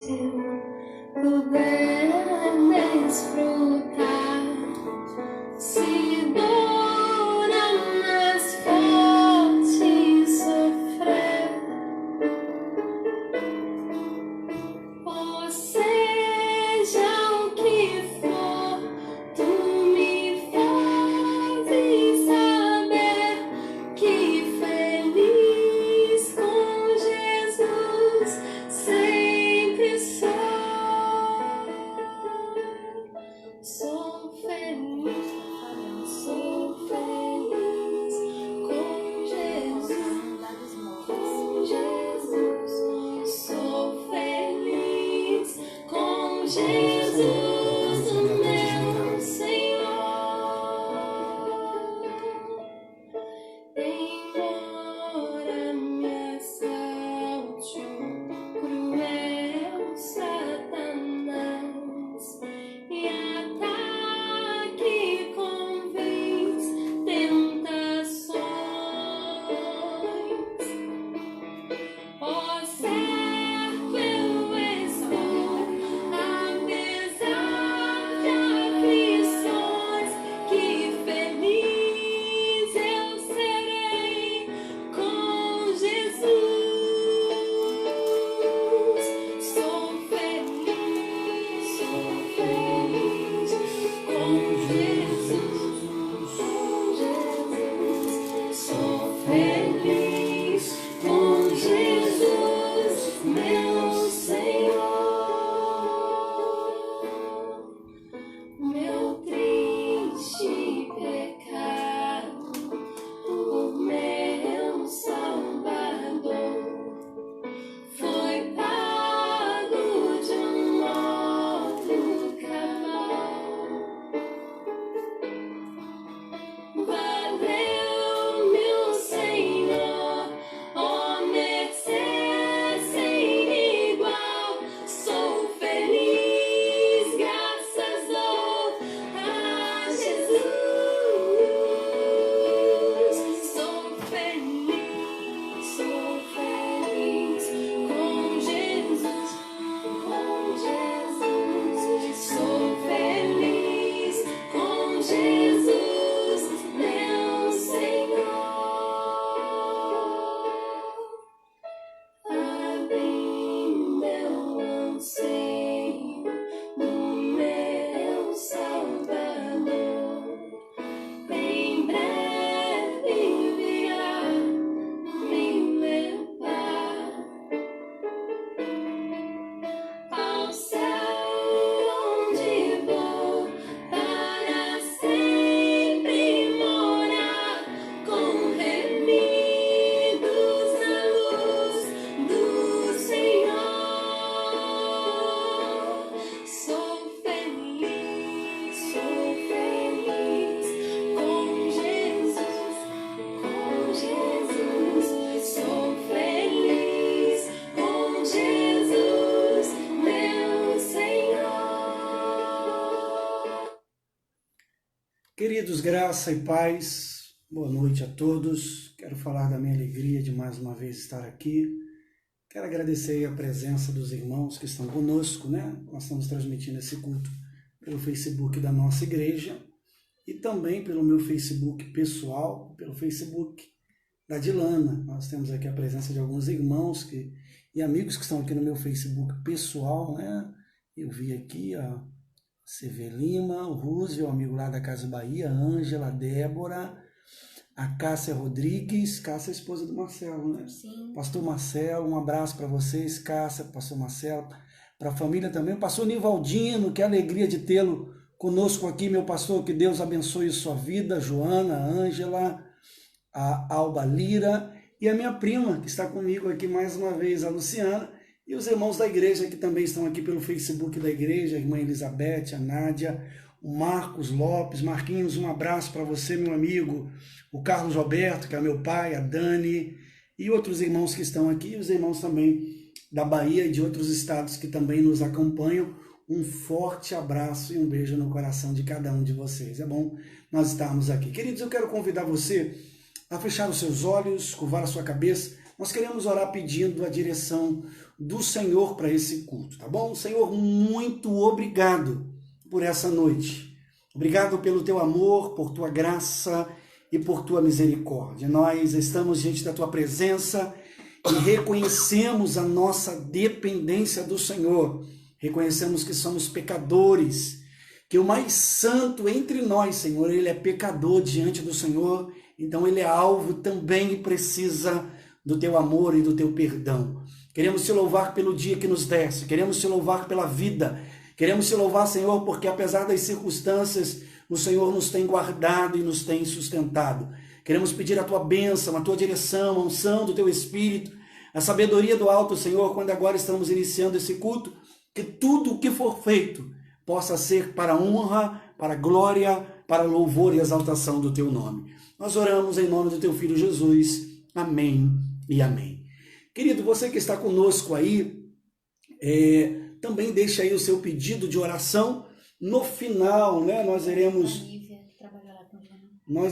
puder desfrutar, se dura mais forte sofrer, ou seja o que for, tu me fazes saber que feliz com Jesus sempre sou. Sou feliz com Jesus, com Jesus. Sou feliz com Jesus, o meu Senhor. Embora me assalte o cruel Satanás e ataque com vis tentações, ó certo eu estou, apesar de aflições, que feliz eu serei com Jesus. Sou feliz com Jesus, com Jesus. Sou feliz com Jesus, meu Senhor. Meu triste pecado, o meu Salvador, foi pago de um modo cabal. Valeu-me o Senhor, ó mercê sem igual. Sou feliz, graças dou a Jesus. Sou feliz com Jesus, com Jesus. Sou feliz com Jesus, meu Senhor. Abre meu anseio no meu Salvador. Em breve virá me levar ao céu, onde vou para sempre morar, com remidos na luz do Senhor. Sou feliz com Jesus, com Jesus. Sou feliz com Jesus, meu Senhor. Queridos, graça e paz, boa noite a todos. Quero falar da minha alegria de mais uma vez estar aqui. Quero agradecer a presença dos irmãos que estão conosco, né? Nós estamos transmitindo esse culto pelo Facebook da nossa igreja e também pelo meu Facebook pessoal, pelo Facebook da Dilana. Nós temos aqui a presença de alguns irmãos e amigos que estão aqui no meu Facebook pessoal, né? Eu vi aqui a CV Lima, o Rússio, o amigo lá da Casa Bahia, a Ângela, a Débora, a Cássia Rodrigues, Cássia é a esposa do Marcelo, né? Sim. Pastor Marcelo, um abraço para vocês, Cássia, pastor Marcelo, para a família também, o pastor Nivaldino, que alegria de tê-lo conosco aqui, meu pastor, que Deus abençoe sua vida, Joana, a Ângela, a Alba Lira e a minha prima, que está comigo aqui mais uma vez, a Luciana, e os irmãos da igreja que também estão aqui pelo Facebook da igreja, a irmã Elizabeth, a Nádia, o Marcos Lopes. Marquinhos, um abraço para você, meu amigo, o Carlos Roberto, que é meu pai, a Dani, e outros irmãos que estão aqui, e os irmãos também da Bahia e de outros estados que também nos acompanham. Um forte abraço e um beijo no coração de cada um de vocês. É bom nós estarmos aqui. Queridos, eu quero convidar você a fechar os seus olhos, curvar a sua cabeça. Nós queremos orar pedindo a direção do Senhor para esse culto, tá bom? Senhor, muito obrigado por essa noite. Obrigado pelo teu amor, por tua graça e por tua misericórdia. Nós estamos diante da tua presença e reconhecemos a nossa dependência do Senhor. Reconhecemos que somos pecadores, que o mais santo entre nós, Senhor, ele é pecador diante do Senhor, então ele é alvo também e precisa do teu amor e do teu perdão. Queremos te louvar pelo dia que nos deste, queremos te louvar pela vida, queremos te louvar, Senhor, porque apesar das circunstâncias, o Senhor nos tem guardado e nos tem sustentado. Queremos pedir a tua bênção, a tua direção, a unção do teu Espírito, a sabedoria do alto, Senhor, quando agora estamos iniciando esse culto, que tudo o que for feito possa ser para honra, para glória, para louvor e exaltação do teu nome. Nós oramos em nome do teu Filho Jesus. Amém e amém. Querido, você que está conosco aí, também deixa aí o seu pedido de oração. No final, né, nós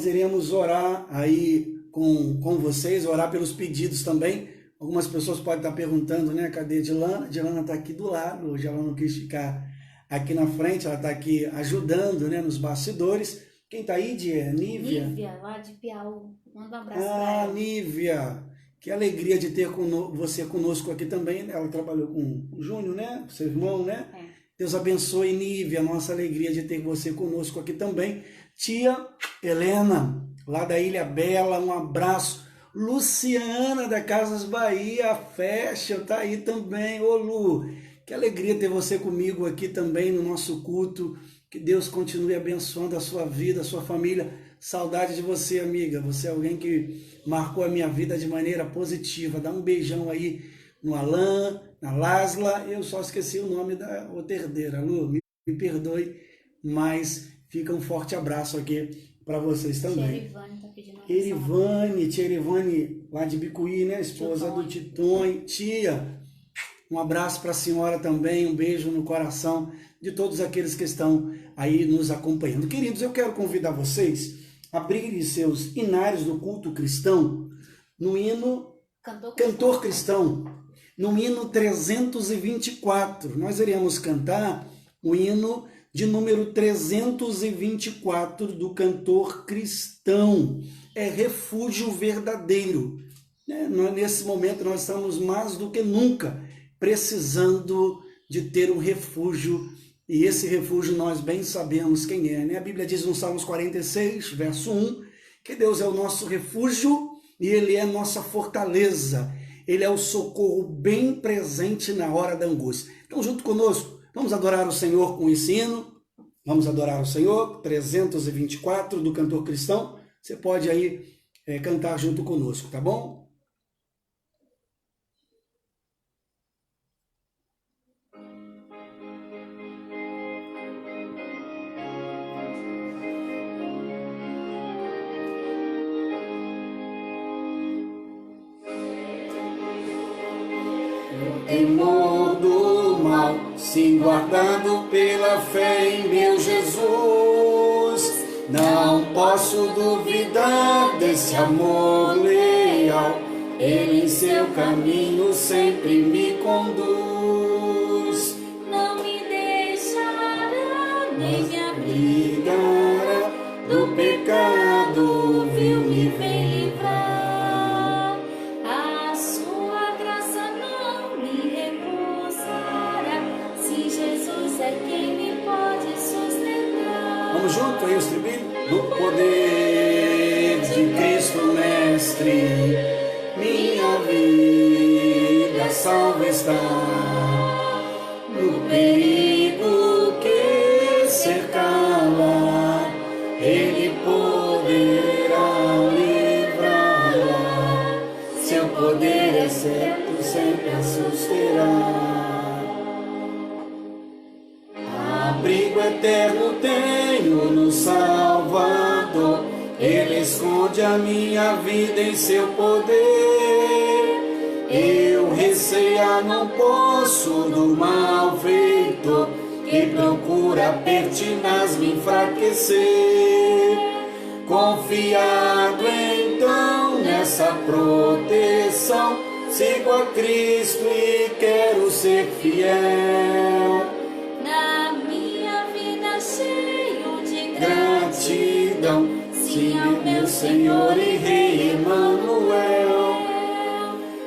iremos orar aí com vocês, orar pelos pedidos também. Algumas pessoas podem estar perguntando, né, cadê a Dilana? A Dilana está aqui do lado, hoje ela não quis ficar aqui na frente, ela está aqui ajudando, né, nos bastidores. Quem está aí, Nívia? Nívia, lá de Piauí. Manda um abraço para ela. Nívia, que alegria de ter você conosco aqui também. Ela trabalhou com o Júnior, né? Seu irmão, né? Deus abençoe, Nívia, nossa alegria de ter você conosco aqui também. Tia Helena, lá da Ilha Bela, um abraço. Luciana, da Casas Bahia, Fashion, tá aí também. Ô Lu, que alegria ter você comigo aqui também no nosso culto. Que Deus continue abençoando a sua vida, a sua família. Saudade de você, amiga. Você é alguém que marcou a minha vida de maneira positiva. Dá um beijão aí no Alan, na Lasla. Eu só esqueci o nome da outra herdeira. Lu, me perdoe, mas fica um forte abraço aqui para vocês também. Tia Erivane tá pedindo Tia Erivane, lá de Bicuí, né? Esposa do Titonho. Tia, um abraço para a senhora também, um beijo no coração de todos aqueles que estão aí nos acompanhando. Queridos, eu quero convidar vocês a abrirem seus hinários do culto cristão no hino Cantor Cristão, no hino 324. Nós iremos cantar o hino de número 324 do Cantor Cristão. É refúgio verdadeiro. Nesse momento nós estamos mais do que nunca precisando de ter um refúgio, e esse refúgio nós bem sabemos quem é, né? A Bíblia diz no Salmos 46, verso 1, que Deus é o nosso refúgio e Ele é nossa fortaleza, Ele é o socorro bem presente na hora da angústia. Então, junto conosco, vamos adorar o Senhor com esse hino, vamos adorar o Senhor, 324 do Cantor Cristão. Você pode aí cantar junto conosco, tá bom? Temor do mal, sim, guardado pela fé em meu Jesus. Não posso duvidar desse amor leal, Ele em seu caminho sempre me conduz. Não me deixará, nem me abrigará do pecado, vil me vem livrar. Vamos junto aí, o estribilho. No poder de Cristo Mestre, minha vida salva está. No perigo que cercá-la, Ele poderá livrá-la. Seu poder é certo, sempre a susterá. Abrigo eterno tenho no Salvador, Ele esconde a minha vida em seu poder. Eu recear não posso do malfeitor, que procura pertinaz me enfraquecer. Confiado então nessa proteção, sigo a Cristo e quero ser fiel. Na minha vida cheio de Gratidão, sim, ao meu Senhor e Rei Emanuel,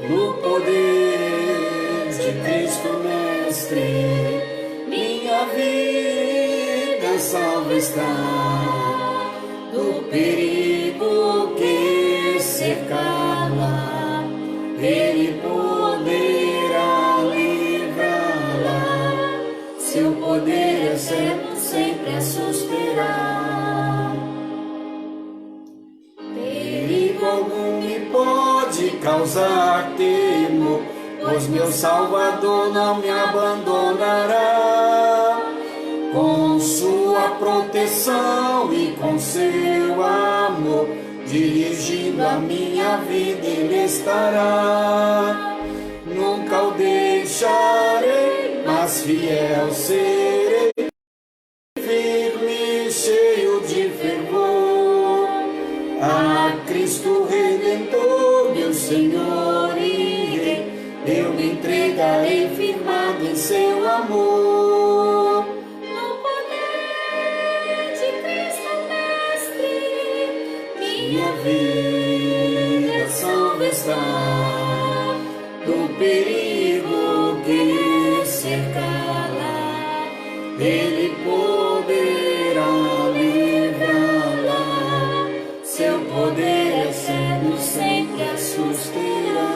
no poder de Cristo Mestre, minha vida salva está do perigo que cercá-la, Ele poderá livrá-la, seu poder é certo sempre a suspirar. Perigo algum me pode causar temor, pois meu Salvador não me abandonará. Com sua proteção e com seu amor, dirigindo a minha vida Ele estará. Nunca o deixarei, mas fiel serei, firme, cheio de fervor, a Cristo Redentor, meu Senhor e Rei, eu me entregarei firmado em seu amor. no poder de Cristo Mestre, Minha vida salva está do perigo que cercá-la, Ele poderá livrá-la, seu poder é certo sempre a susterá.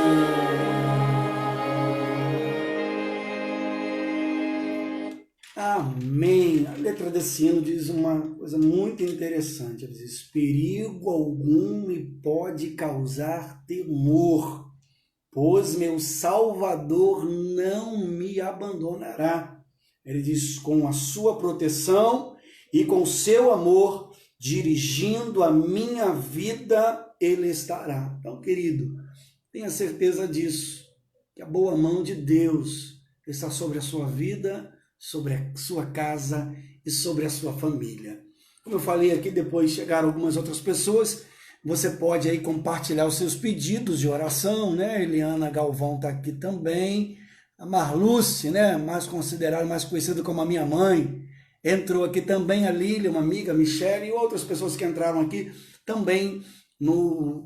Amém. A letra desse hino diz uma coisa muito interessante. Ela diz: perigo algum me pode causar temor, pois meu Salvador não me abandonará. Ele diz: com a sua proteção e com seu amor, dirigindo a minha vida, Ele estará. Então, querido, tenha certeza disso, que a boa mão de Deus está sobre a sua vida, sobre a sua casa e sobre a sua família. Como eu falei aqui, depois chegaram algumas outras pessoas. Você pode aí compartilhar os seus pedidos de oração, né? Eliana Galvão está aqui também. A Marluce, né? Mais considerada, mais conhecida como a minha mãe, entrou aqui também. A Lília, uma amiga, a Michele e outras pessoas que entraram aqui também no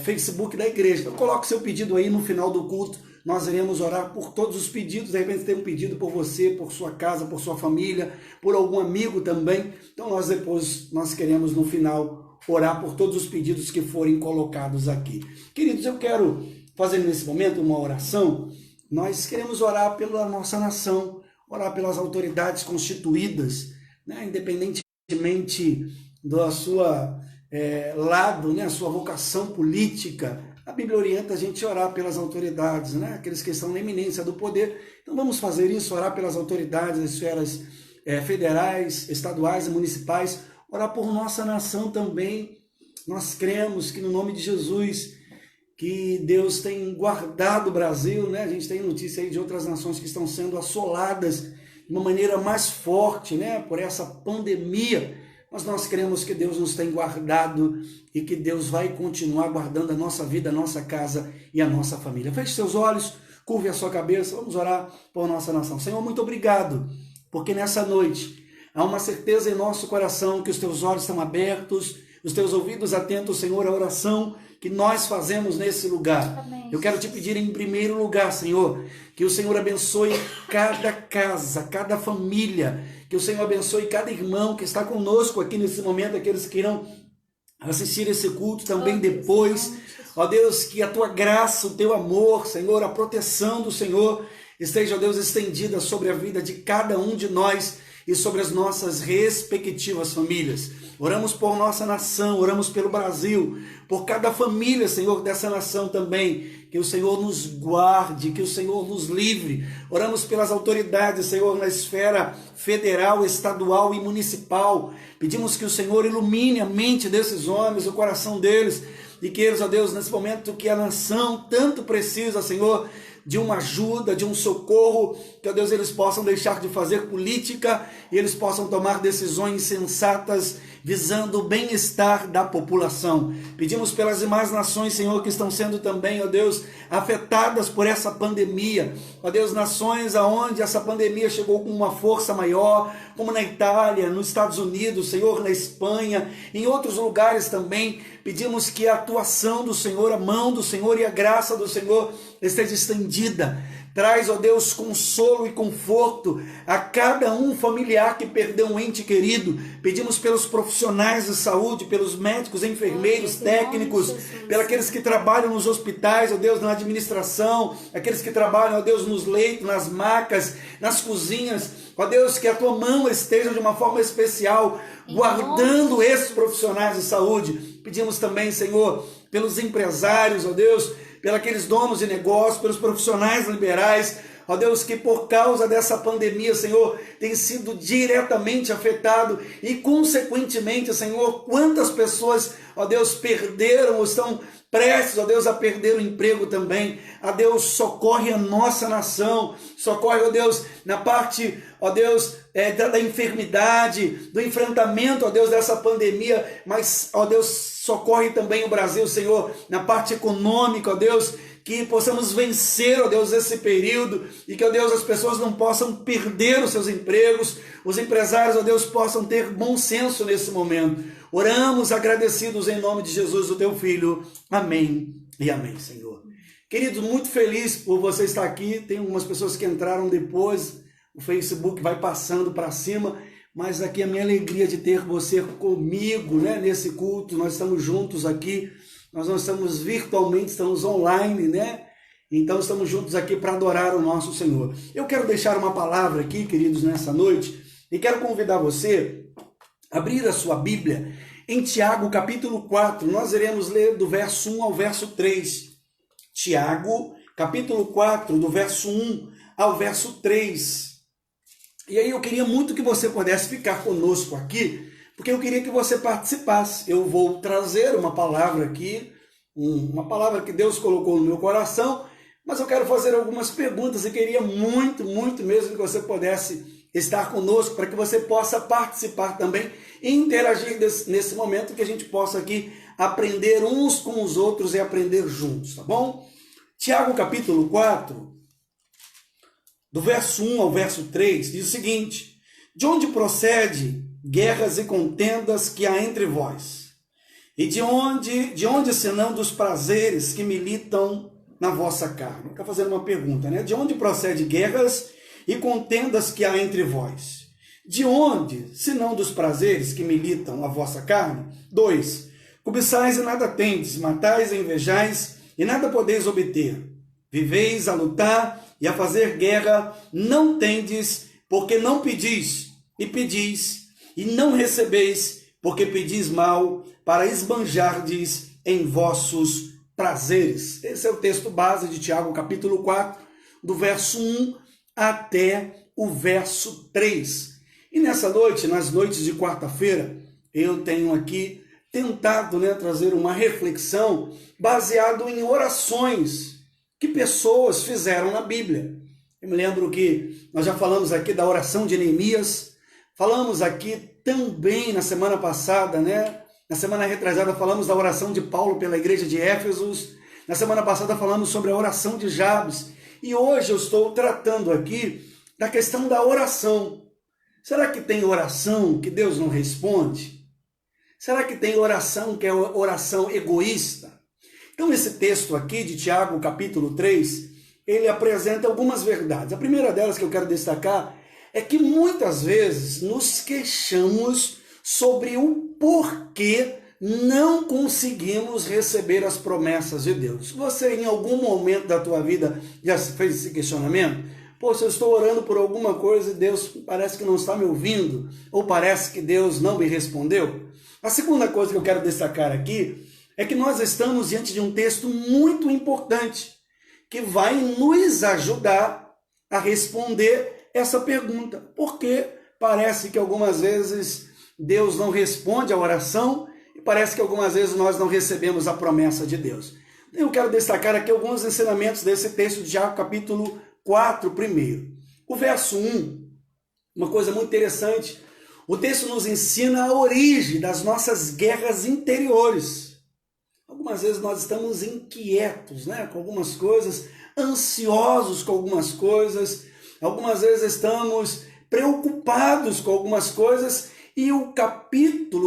Facebook da igreja. Então coloque seu pedido aí no final do culto. Nós iremos orar por todos os pedidos. De repente tem um pedido por você, por sua casa, por sua família, por algum amigo também. Então nós queremos no final orar por todos os pedidos que forem colocados aqui. Queridos, eu quero fazer nesse momento uma oração. Nós queremos orar pela nossa nação, orar pelas autoridades constituídas, né? Independentemente da sua lado, né? A sua vocação política. A Bíblia orienta a gente a orar pelas autoridades, né? Aqueles que estão na eminência do poder. Então vamos fazer isso, orar pelas autoridades das esferas federais, estaduais e municipais, orar por nossa nação também. Nós cremos que no nome de Jesus, que Deus tem guardado o Brasil, né? A gente tem notícia aí de outras nações que estão sendo assoladas de uma maneira mais forte, né? Por essa pandemia. Mas nós cremos que Deus nos tem guardado e que Deus vai continuar guardando a nossa vida, a nossa casa e a nossa família. Feche seus olhos, curve a sua cabeça, vamos orar por nossa nação. Senhor, muito obrigado, porque nessa noite há uma certeza em nosso coração que os teus olhos estão abertos, os teus ouvidos atentos, Senhor, à oração que nós fazemos nesse lugar. Amém. Eu quero te pedir em primeiro lugar, Senhor, que o Senhor abençoe cada casa, cada família, que o Senhor abençoe cada irmão que está conosco aqui nesse momento, aqueles que irão assistir esse culto também depois. Ó Deus, que a tua graça, o teu amor, Senhor, a proteção do Senhor esteja, ó Deus, estendida sobre a vida de cada um de nós e sobre as nossas respectivas famílias. Oramos por nossa nação, oramos pelo Brasil, por cada família, Senhor, dessa nação também. Que o Senhor nos guarde, que o Senhor nos livre. Oramos pelas autoridades, Senhor, na esfera federal, estadual e municipal. Pedimos que o Senhor ilumine a mente desses homens, o coração deles, e que eles, ó Deus, nesse momento que a nação tanto precisa, Senhor, de uma ajuda, de um socorro, que, ó Deus, eles possam deixar de fazer política e eles possam tomar decisões sensatas visando o bem-estar da população. Pedimos pelas demais nações, Senhor, que estão sendo também, ó Deus, afetadas por essa pandemia. Ó Deus, nações aonde essa pandemia chegou com uma força maior, como na Itália, nos Estados Unidos, Senhor, na Espanha, em outros lugares também. Pedimos que a atuação do Senhor, a mão do Senhor e a graça do Senhor esteja estendida. Traz, ó Deus, consolo e conforto a cada um familiar que perdeu um ente querido. Pedimos pelos profissionais de saúde, pelos médicos, enfermeiros, técnicos, pelos aqueles que trabalham nos hospitais, ó Deus, na administração, aqueles que trabalham, ó Deus, nos leitos, nas macas, nas cozinhas. Ó Deus, que a tua mão esteja de uma forma especial, guardando esses profissionais de saúde. Pedimos também, Senhor, pelos empresários, ó Deus, pelos aqueles donos de negócio, pelos profissionais liberais, ó Deus, que por causa dessa pandemia, Senhor, tem sido diretamente afetado e, consequentemente, Senhor, quantas pessoas, ó Deus, perderam ou estão prestes, ó Deus, a perder o emprego também. Ó Deus, socorre a nossa nação, socorre, ó Deus, na parte, ó Deus, da enfermidade, do enfrentamento, ó Deus, dessa pandemia, mas, ó Deus, socorre também o Brasil, Senhor, na parte econômica, ó Deus, que possamos vencer, ó Deus, esse período e que, ó Deus, as pessoas não possam perder os seus empregos, os empresários, ó Deus, possam ter bom senso nesse momento. Oramos agradecidos em nome de Jesus, o teu Filho. Amém e amém, Senhor. Querido, muito feliz por você estar aqui. Tem algumas pessoas que entraram depois, o Facebook vai passando para cima, mas aqui a minha alegria de ter você comigo, né, nesse culto. Nós estamos juntos aqui, nós não estamos virtualmente, estamos online, né? Então estamos juntos aqui para adorar o nosso Senhor. Eu quero deixar uma palavra aqui, queridos, nessa noite, e quero convidar você a abrir a sua Bíblia em Tiago, capítulo 4. Nós iremos ler do verso 1 ao verso 3. Tiago, capítulo 4, do verso 1 ao verso 3. E aí eu queria muito que você pudesse ficar conosco aqui, porque eu queria que você participasse. Eu vou trazer uma palavra aqui, uma palavra que Deus colocou no meu coração, mas eu quero fazer algumas perguntas e queria muito, muito mesmo que você pudesse estar conosco para que você possa participar também e interagir nesse momento, que a gente possa aqui aprender uns com os outros e aprender juntos, tá bom? Tiago capítulo 4, do verso 1 ao verso 3, diz o seguinte: de onde procede guerras e contendas que há entre vós? E de onde senão dos prazeres que militam na vossa carne? Está fazendo uma pergunta, né? De onde procede guerras e contendas que há entre vós? De onde, senão dos prazeres que militam na vossa carne? 2. Cobiçais e nada tendes, matais e invejais e nada podeis obter. Viveis a lutar e a fazer guerra, não tendes, porque não pedis, e pedis, e não recebeis, porque pedis mal, para esbanjardes em vossos prazeres. Esse é o texto base de Tiago, capítulo 4, do verso 1 até o verso 3. E nessa noite, nas noites de quarta-feira, eu tenho aqui tentado, trazer uma reflexão baseado em orações que pessoas fizeram na Bíblia. Eu me lembro que nós já falamos aqui da oração de Neemias, falamos aqui também na semana passada, na semana retrasada falamos da oração de Paulo pela igreja de Éfeso, na semana passada falamos sobre a oração de Jabes, e hoje eu estou tratando aqui da questão da oração. Será que tem oração que Deus não responde? Será que tem oração que é oração egoísta? Então esse texto aqui de Tiago, capítulo 3, ele apresenta algumas verdades. A primeira delas que eu quero destacar é que muitas vezes nos queixamos sobre o porquê não conseguimos receber as promessas de Deus. Você em algum momento da tua vida já fez esse questionamento? Poxa, eu estou orando por alguma coisa e Deus parece que não está me ouvindo, ou parece que Deus não me respondeu. A segunda coisa que eu quero destacar aqui é que nós estamos diante de um texto muito importante, que vai nos ajudar a responder essa pergunta. Por que parece que algumas vezes Deus não responde a oração e parece que algumas vezes nós não recebemos a promessa de Deus? Eu quero destacar aqui alguns ensinamentos desse texto de Tiago, capítulo 4, primeiro. O verso 1, uma coisa muito interessante, O texto nos ensina a origem das nossas guerras interiores. Algumas vezes nós estamos inquietos, né, com algumas coisas, ansiosos com algumas coisas, algumas vezes estamos preocupados com algumas coisas, e o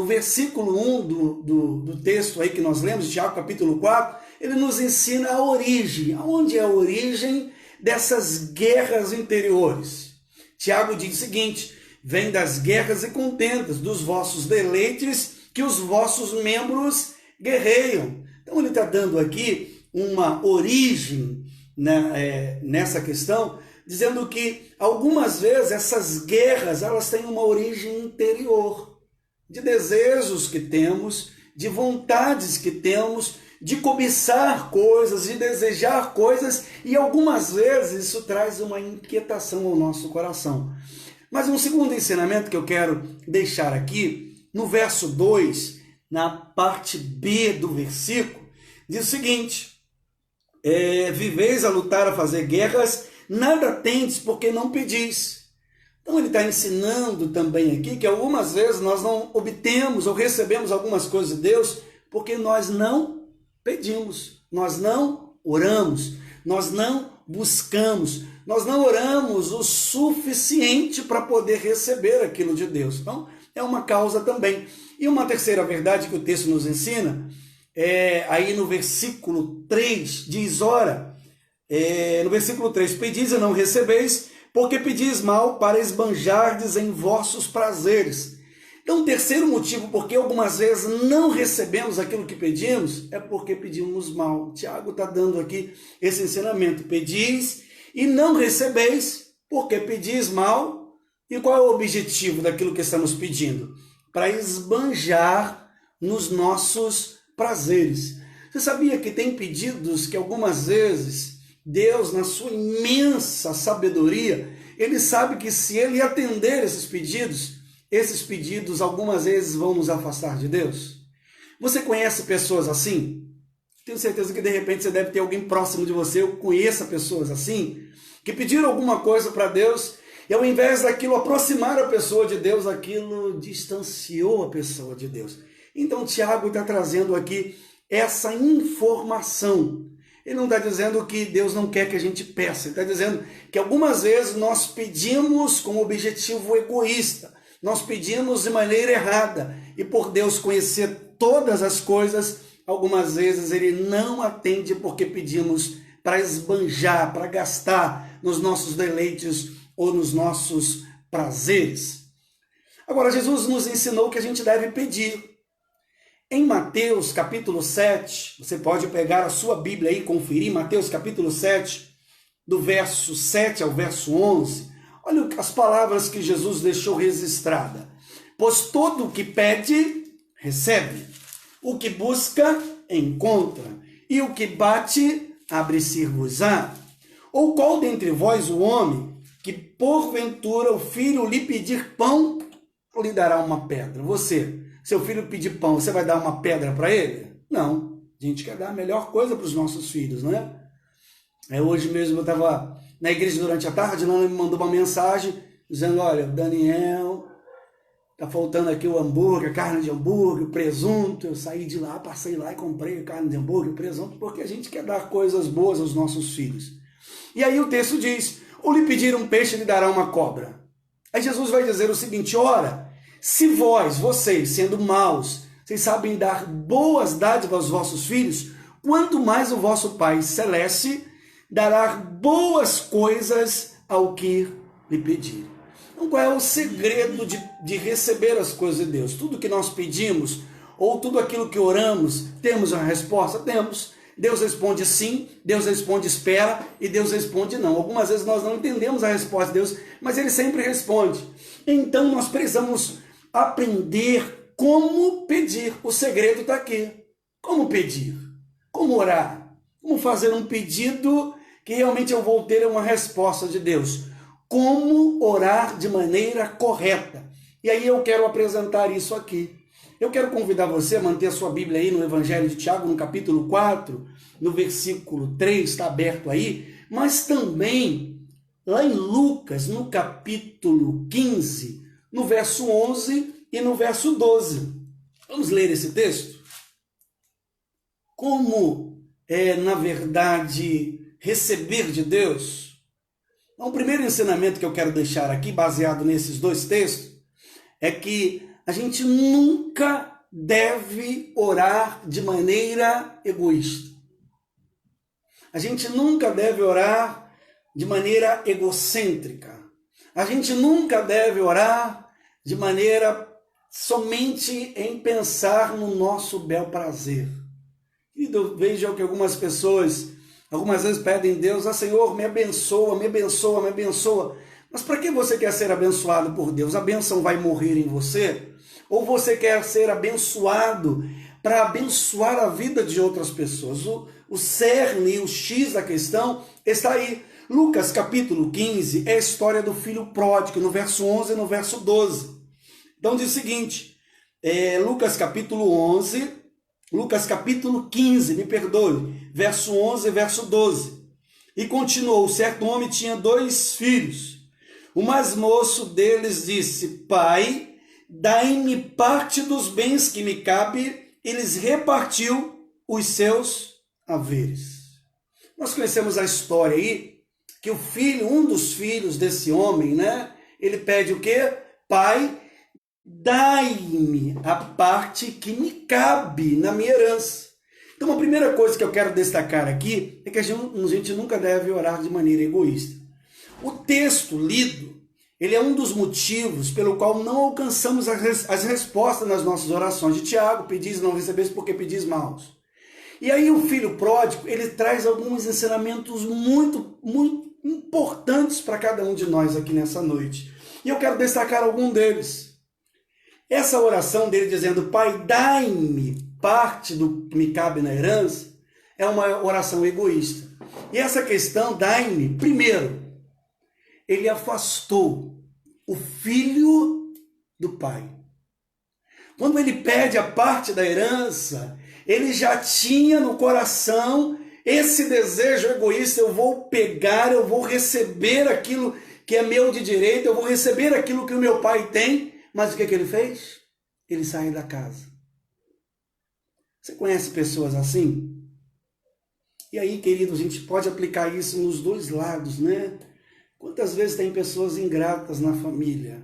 versículo 1 do texto aí que nós lemos, Tiago capítulo 4, ele nos ensina a origem. Onde é a origem dessas guerras interiores? Tiago diz o seguinte: vem das guerras e contendas, dos vossos deleites, que os vossos membros guerreiam. Então ele está dando aqui uma origem, né, nessa questão, dizendo que algumas vezes essas guerras elas têm uma origem interior, de desejos que temos, de vontades que temos, de cobiçar coisas, de desejar coisas, e algumas vezes isso traz uma inquietação ao nosso coração. Mas um segundo ensinamento que eu quero deixar aqui, no verso 2, na parte B do versículo, diz o seguinte: viveis a lutar, a fazer guerras, nada tendes porque não pedis. Então ele está ensinando também aqui que algumas vezes nós não obtemos ou recebemos algumas coisas de Deus porque nós não pedimos, nós não oramos, nós não buscamos, nós não oramos o suficiente para poder receber aquilo de Deus. Então é uma causa também. E uma terceira verdade que o texto nos ensina, aí no versículo 3, diz: ora, no versículo 3, pedis e não recebeis, porque pedis mal para esbanjardes em vossos prazeres. Então, o terceiro motivo porque algumas vezes não recebemos aquilo que pedimos é porque pedimos mal. Tiago está dando aqui esse ensinamento: pedis e não recebeis, porque pedis mal. E qual é o objetivo daquilo que estamos pedindo? Para esbanjar nos nossos prazeres. Você sabia que tem pedidos que algumas vezes Deus, na sua imensa sabedoria, ele sabe que se ele atender esses pedidos algumas vezes vão nos afastar de Deus? Você conhece pessoas assim? Tenho certeza que de repente você deve ter alguém próximo de você, ou conheça pessoas assim, que pediram alguma coisa para Deus, e ao invés daquilo aproximar a pessoa de Deus, aquilo distanciou a pessoa de Deus. Então Tiago está trazendo aqui essa informação. Ele não está dizendo que Deus não quer que a gente peça, ele está dizendo que algumas vezes nós pedimos com objetivo egoísta, nós pedimos de maneira errada, e por Deus conhecer todas as coisas, algumas vezes ele não atende porque pedimos para esbanjar, para gastar nos nossos deleites ou nos nossos prazeres. Agora, Jesus nos ensinou que a gente deve pedir. Em Mateus capítulo 7, você pode pegar a sua Bíblia aí e conferir, Mateus capítulo 7, do verso 7 ao verso 11, olha as palavras que Jesus deixou registrada. Pois todo o que pede, recebe. O que busca, encontra. E o que bate, abre-se-vos-á. Ou qual dentre vós o homem, que porventura o filho lhe pedir pão, lhe dará uma pedra? Seu filho pedir pão, você vai dar uma pedra para ele? Não. A gente quer dar a melhor coisa para os nossos filhos, né? Hoje mesmo eu estava na igreja durante a tarde, ela me mandou uma mensagem dizendo: olha, Daniel, tá faltando aqui o hambúrguer, a carne de hambúrguer, o presunto. Eu saí de lá, passei lá e comprei a carne de hambúrguer, o presunto, porque a gente quer dar coisas boas aos nossos filhos. E aí o texto diz: ou lhe pedir um peixe, lhe dará uma cobra. Aí Jesus vai dizer o seguinte: ora, se vocês, sendo maus, vocês sabem dar boas dádivas aos vossos filhos, quanto mais o vosso Pai Celeste dará boas coisas ao que lhe pedir. Então, qual é o segredo de receber as coisas de Deus? Tudo que nós pedimos, ou tudo aquilo que oramos, temos uma resposta? Temos. Deus responde sim, Deus responde espera, e Deus responde não. Algumas vezes nós não entendemos a resposta de Deus, mas Ele sempre responde. Então nós precisamos aprender como pedir. O segredo está aqui. Como pedir? Como orar? Como fazer um pedido que realmente eu vou ter uma resposta de Deus? Como orar de maneira correta? E aí eu quero apresentar isso aqui. Eu quero convidar você a manter a sua Bíblia aí no Evangelho de Tiago, no capítulo 4, no versículo 3, está aberto aí, mas também lá em Lucas, no capítulo 15, no verso 11 e no verso 12. Vamos ler esse texto? Como é, na verdade, receber de Deus? Então, o primeiro ensinamento que eu quero deixar aqui, baseado nesses dois textos, é que a gente nunca deve orar de maneira egoísta. A gente nunca deve orar de maneira egocêntrica. A gente nunca deve orar de maneira somente em pensar no nosso bel prazer. E eu vejo que algumas pessoas, algumas vezes pedem a Deus, Senhor, me abençoa, me abençoa, me abençoa. Mas para que você quer ser abençoado por Deus? A bênção vai morrer em você? Ou você quer ser abençoado para abençoar a vida de outras pessoas? O cerne, o X da questão está aí. Lucas capítulo 15 é a história do filho pródigo, no verso 11 e no verso 12. Então diz o seguinte, Lucas capítulo 15, me perdoe, verso 11 e verso 12. E continuou, certo homem tinha 2 filhos. O mais moço deles disse, Pai, dai-me parte dos bens que me cabe, e lhes repartiu os seus haveres. Nós conhecemos a história aí, que o filho, um dos filhos desse homem, né? Ele pede o quê? Pai, dai-me a parte que me cabe na minha herança. Então, a primeira coisa que eu quero destacar aqui é que a gente nunca deve orar de maneira egoísta. O texto lido, ele é um dos motivos pelo qual não alcançamos as respostas nas nossas orações. De Tiago, pedis não recebeis porque pedis maus. E aí o filho pródigo, ele traz alguns ensinamentos muito, muito importantes para cada um de nós aqui nessa noite. E eu quero destacar algum deles. Essa oração dele dizendo, Pai, dai-me parte do que me cabe na herança, é uma oração egoísta. E essa questão, dai-me, primeiro, ele afastou o filho do pai. Quando ele pede a parte da herança, ele já tinha no coração esse desejo egoísta, eu vou pegar, eu vou receber aquilo que é meu de direito, eu vou receber aquilo que o meu pai tem, mas o que ele fez? Ele saiu da casa. Você conhece pessoas assim? E aí, querido, a gente pode aplicar isso nos dois lados, né? Quantas vezes tem pessoas ingratas na família?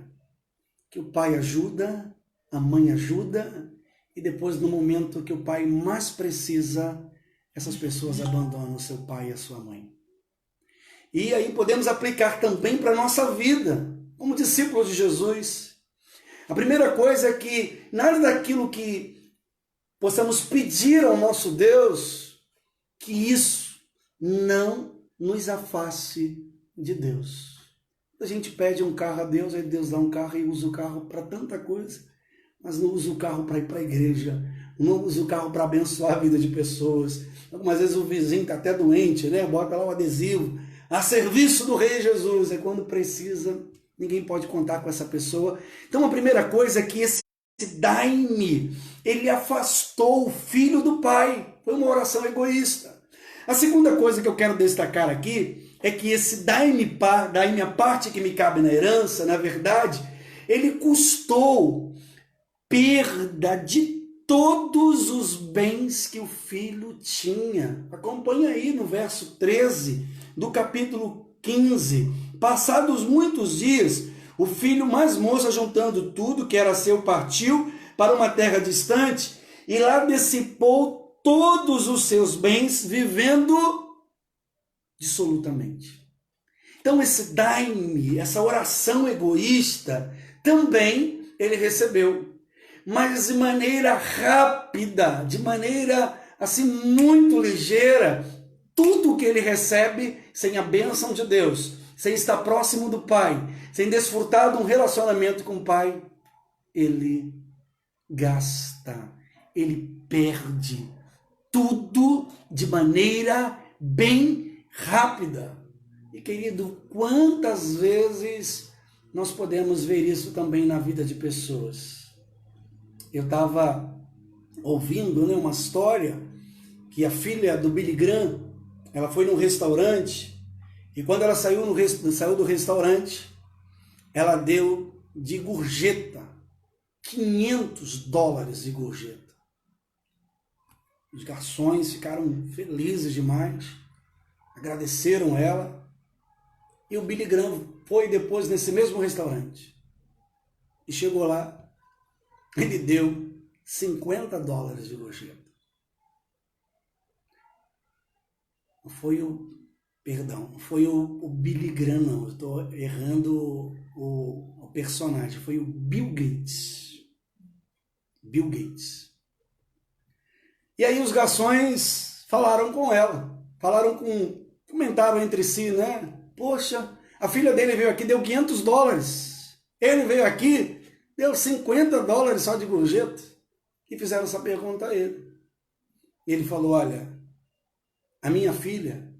Que o pai ajuda, a mãe ajuda, e depois, no momento que o pai mais precisa, essas pessoas abandonam o seu pai e a sua mãe. E aí podemos aplicar também para a nossa vida, como discípulos de Jesus. A primeira coisa é que nada daquilo que possamos pedir ao nosso Deus, que isso não nos afaste de Deus. A gente pede um carro a Deus, aí Deus dá um carro e usa o carro para tanta coisa, mas não usa o carro para ir para a igreja, não usa o carro para abençoar a vida de pessoas. Algumas vezes o vizinho está até doente, né? Bota lá um adesivo, a serviço do Rei Jesus. É quando precisa, ninguém pode contar com essa pessoa. Então a primeira coisa é que esse dai-me, ele afastou o filho do pai. Foi uma oração egoísta. A segunda coisa que eu quero destacar aqui é que esse dai-me a parte que me cabe na herança, na verdade, ele custou perda de todos os bens que o filho tinha. Acompanha aí no verso 13 do capítulo 15. Passados muitos dias, o filho mais moço, juntando tudo que era seu, partiu para uma terra distante e lá dissipou todos os seus bens, vivendo dissolutamente. Então esse dai-me, essa oração egoísta, também ele recebeu, mas de maneira rápida, de maneira assim muito ligeira. Tudo que ele recebe sem a bênção de Deus, sem estar próximo do Pai, sem desfrutar de um relacionamento com o Pai, ele gasta, ele perde tudo de maneira bem rápida. E querido, quantas vezes nós podemos ver isso também na vida de pessoas? Eu estava ouvindo, né, uma história que a filha do Billy Graham, ela foi num restaurante e quando ela saiu do restaurante, ela deu de gorjeta, $500 de gorjeta. Os garçons ficaram felizes demais, agradeceram ela, e o Billy Graham foi depois nesse mesmo restaurante. E chegou lá, ele deu $50 de gorjeta. Não foi o Billy Graham, não. Eu estou errando o personagem. Foi o Bill Gates. Bill Gates. E aí os garçons falaram com ela. Comentaram entre si, né? Poxa, a filha dele veio aqui, deu $500. Ele veio aqui, deu $50 só de gorjeta. E fizeram essa pergunta a ele. E ele falou, olha, a minha filha,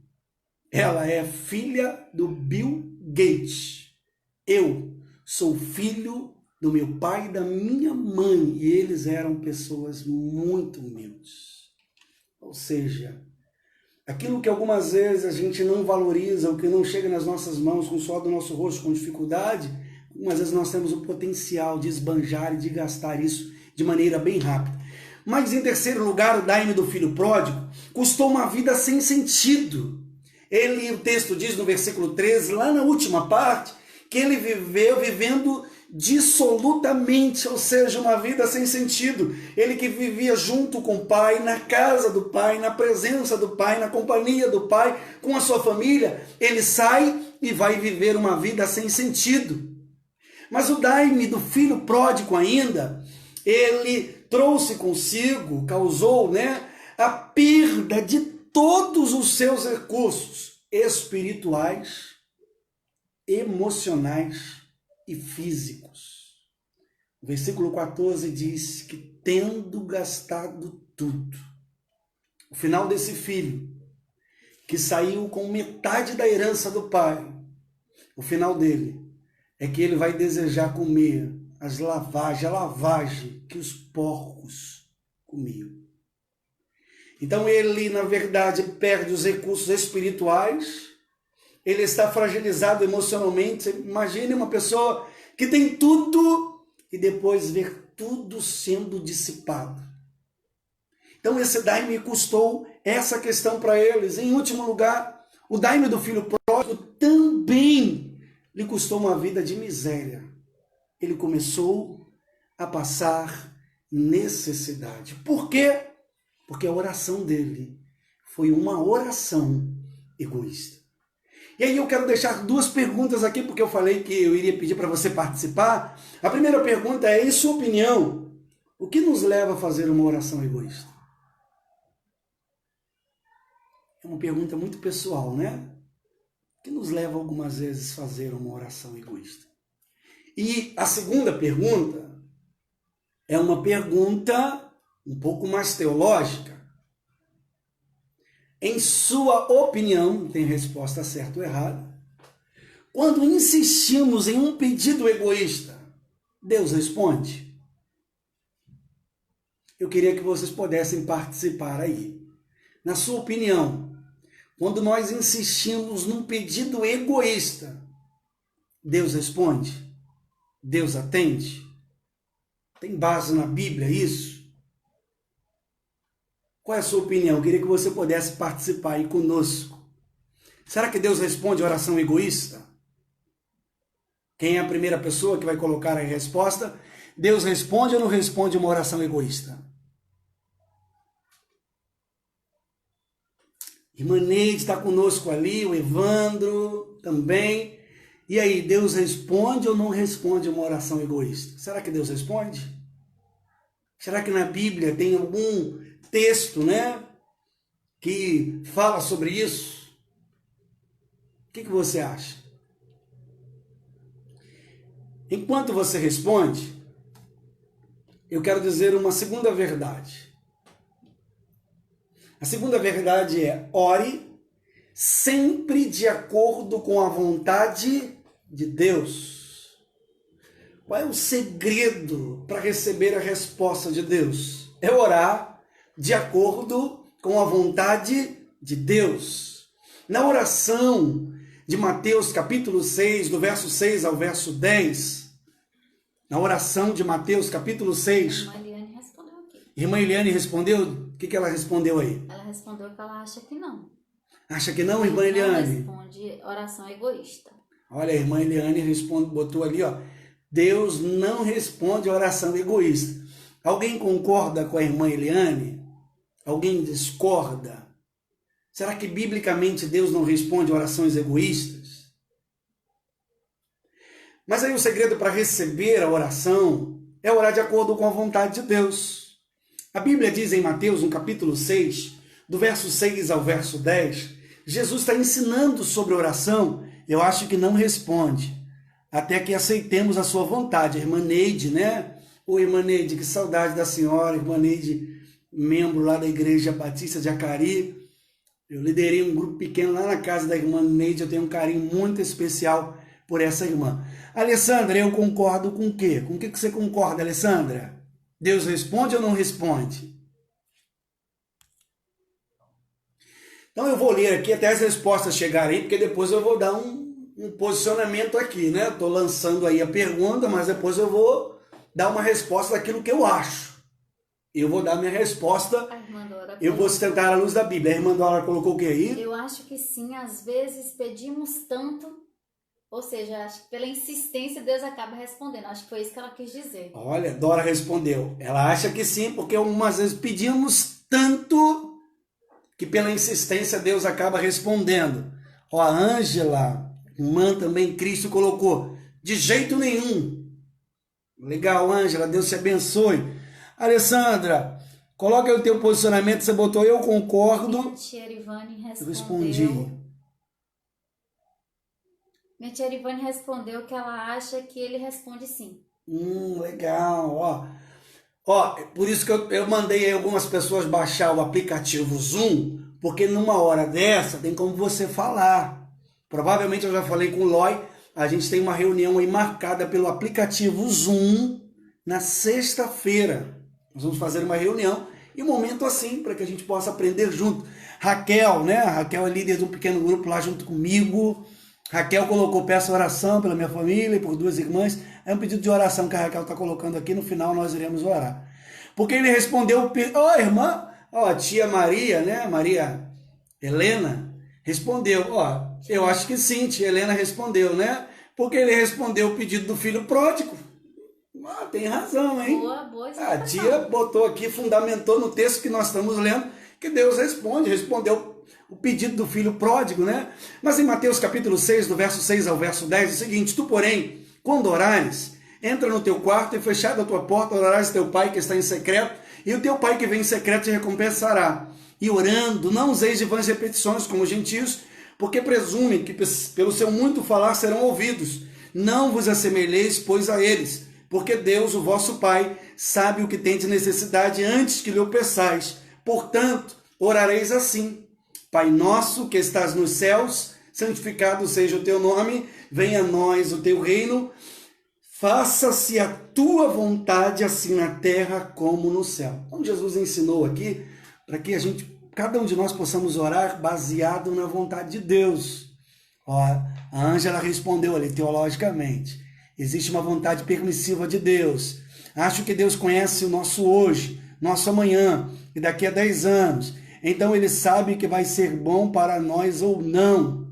ela é filha do Bill Gates. Eu sou filho do meu pai e da minha mãe. E eles eram pessoas muito humildes. Ou seja, aquilo que algumas vezes a gente não valoriza, o que não chega nas nossas mãos com o suor do nosso rosto, com dificuldade, algumas vezes nós temos o potencial de esbanjar e de gastar isso de maneira bem rápida. Mas em terceiro lugar, o daime do filho pródigo custou uma vida sem sentido. O texto diz no versículo 13, lá na última parte, que ele vivendo dissolutamente, ou seja, uma vida sem sentido. Ele que vivia junto com o pai, na casa do pai, na presença do pai, na companhia do pai, com a sua família, ele sai e vai viver uma vida sem sentido. Mas o daime do filho pródigo ainda, ele trouxe consigo, causou, a perda de todos os seus recursos espirituais, emocionais e físicos. O versículo 14 diz que tendo gastado tudo, o final desse filho, que saiu com metade da herança do pai, o final dele é que ele vai desejar comer a lavagem que os porcos comiam. Então ele, na verdade, perde os recursos espirituais, ele está fragilizado emocionalmente. Você imagine uma pessoa que tem tudo e depois ver tudo sendo dissipado. Então esse daime custou essa questão para eles. Em último lugar, o daime do filho pródigo também lhe custou uma vida de miséria. Ele começou a passar necessidade. Por quê? Porque a oração dele foi uma oração egoísta. E aí eu quero deixar duas perguntas aqui, porque eu falei que eu iria pedir para você participar. A primeira pergunta é, em sua opinião, o que nos leva a fazer uma oração egoísta? É uma pergunta muito pessoal, né? O que nos leva algumas vezes a fazer uma oração egoísta? E a segunda pergunta é uma pergunta um pouco mais teológica. Em sua opinião, não tem resposta certa ou errada, quando insistimos em um pedido egoísta, Deus responde? Eu queria que vocês pudessem participar aí. Na sua opinião, quando nós insistimos num pedido egoísta, Deus responde? Deus atende? Tem base na Bíblia isso? Qual é a sua opinião? Eu queria que você pudesse participar aí conosco. Será que Deus responde a oração egoísta? Quem é a primeira pessoa que vai colocar a resposta? Deus responde ou não responde uma oração egoísta? Irmã Neide está conosco ali, o Evandro também. E aí, Deus responde ou não responde uma oração egoísta? Será que Deus responde? Será que na Bíblia tem algum texto, que fala sobre isso? O que você acha? Enquanto você responde, eu quero dizer uma segunda verdade. A segunda verdade é: ore sempre de acordo com a vontade de Deus. Qual é o segredo para receber a resposta de Deus? É orar de acordo com a vontade de Deus. Na oração de Mateus capítulo 6, do verso 6 ao verso 10, na oração de Mateus, capítulo 6. A Eliane respondeu aqui. Irmã Eliane respondeu? O que ela respondeu aí? Ela respondeu que ela acha que não. Acha que não, irmã Não Eliane? responde oração egoísta. Olha, a irmã Eliane botou ali, ó. Deus não responde a oração egoísta. Alguém concorda com a irmã Eliane? Alguém discorda? Será que biblicamente Deus não responde orações egoístas? Mas aí o segredo para receber a oração é orar de acordo com a vontade de Deus. A Bíblia diz em Mateus, no capítulo 6, do verso 6 ao verso 10, Jesus está ensinando sobre oração. Eu acho que não responde, até que aceitemos a sua vontade. A irmã Neide, né? Ô, irmã Neide, que saudade da senhora. Irmã Neide, membro lá da Igreja Batista de Acari. Eu liderei um grupo pequeno lá na casa da irmã Neide. Eu tenho um carinho muito especial por essa irmã. Alessandra, eu concordo com o quê? Com o que você concorda, Alessandra? Deus responde ou não responde? Então eu vou ler aqui até as respostas chegarem, porque depois eu vou dar um posicionamento aqui, né? Estou lançando aí a pergunta, mas depois eu vou dar uma resposta daquilo que eu acho. Eu vou dar minha resposta, eu vou sustentar a luz da Bíblia. A irmã Dora colocou o que aí? Eu acho que sim, às vezes pedimos tanto, ou seja, acho que pela insistência Deus acaba respondendo. Acho que foi isso que ela quis dizer. Olha, Dora respondeu. Ela acha que sim, porque algumas vezes pedimos tanto que pela insistência Deus acaba respondendo. Ó, a Ângela, irmã também, Cristo colocou, de jeito nenhum. Legal, Ângela, Deus te abençoe. Alessandra, coloca aí o teu posicionamento, você botou eu concordo. Minha tia Ivane respondeu. Eu respondi. Minha tia Ivane respondeu que ela acha que ele responde sim. Legal, ó, por isso que eu mandei aí algumas pessoas baixar o aplicativo Zoom, porque numa hora dessa tem como você falar. Provavelmente eu já falei com o Loi, a gente tem uma reunião aí marcada pelo aplicativo Zoom na sexta-feira. Nós vamos fazer uma reunião e um momento assim, para que a gente possa aprender junto. Raquel, né? A Raquel é líder de um pequeno grupo lá junto comigo. Raquel colocou, peço oração pela minha família e por duas irmãs. É um pedido de oração que a Raquel está colocando aqui, no final nós iremos orar. Porque ele respondeu, irmã, tia Maria, né? Maria Helena, respondeu, eu acho que sim, tia Helena respondeu, né? Porque ele respondeu o pedido do filho pródigo. Tem razão, hein? Boa A tia botou aqui, fundamentou no texto que nós estamos lendo, que Deus respondeu o pedido do filho pródigo, né? Mas em Mateus capítulo 6, do verso 6 ao verso 10, é o seguinte: tu, porém, quando orares, entra no teu quarto e fechada a tua porta, orarás teu pai que está em secreto, e o teu pai que vem em secreto te recompensará. E orando, não useis de vãs repetições como os gentios, porque presumem que pelo seu muito falar serão ouvidos. Não vos assemelheis, pois, a eles, porque Deus, o vosso Pai, sabe o que tem de necessidade antes que lhe o peçais. Portanto, orareis assim: Pai nosso que estás nos céus, santificado seja o teu nome, venha a nós o teu reino, faça-se a tua vontade, assim na terra como no céu. Então Jesus ensinou aqui para que cada um de nós possamos orar baseado na vontade de Deus. A Ângela respondeu ali teologicamente. Existe uma vontade permissiva de Deus. Acho que Deus conhece o nosso hoje, nosso amanhã e daqui a 10 anos. Então ele sabe que vai ser bom para nós ou não.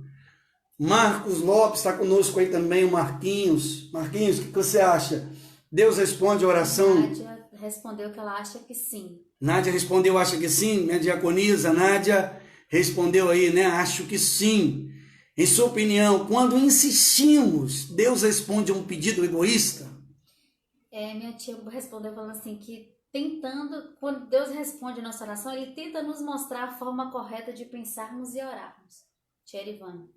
Marcos Lopes está conosco aí também, o Marquinhos. Marquinhos, o que você acha? Deus responde a oração? Nádia respondeu que ela acha que sim. Nádia respondeu, acha que sim. Minha diaconisa, Nádia, respondeu aí, né? Acho que sim. Em sua opinião, quando insistimos, Deus responde a um pedido egoísta? Minha tia respondeu falando assim que quando Deus responde a nossa oração, Ele tenta nos mostrar a forma correta de pensarmos e orarmos. Tia Erivane.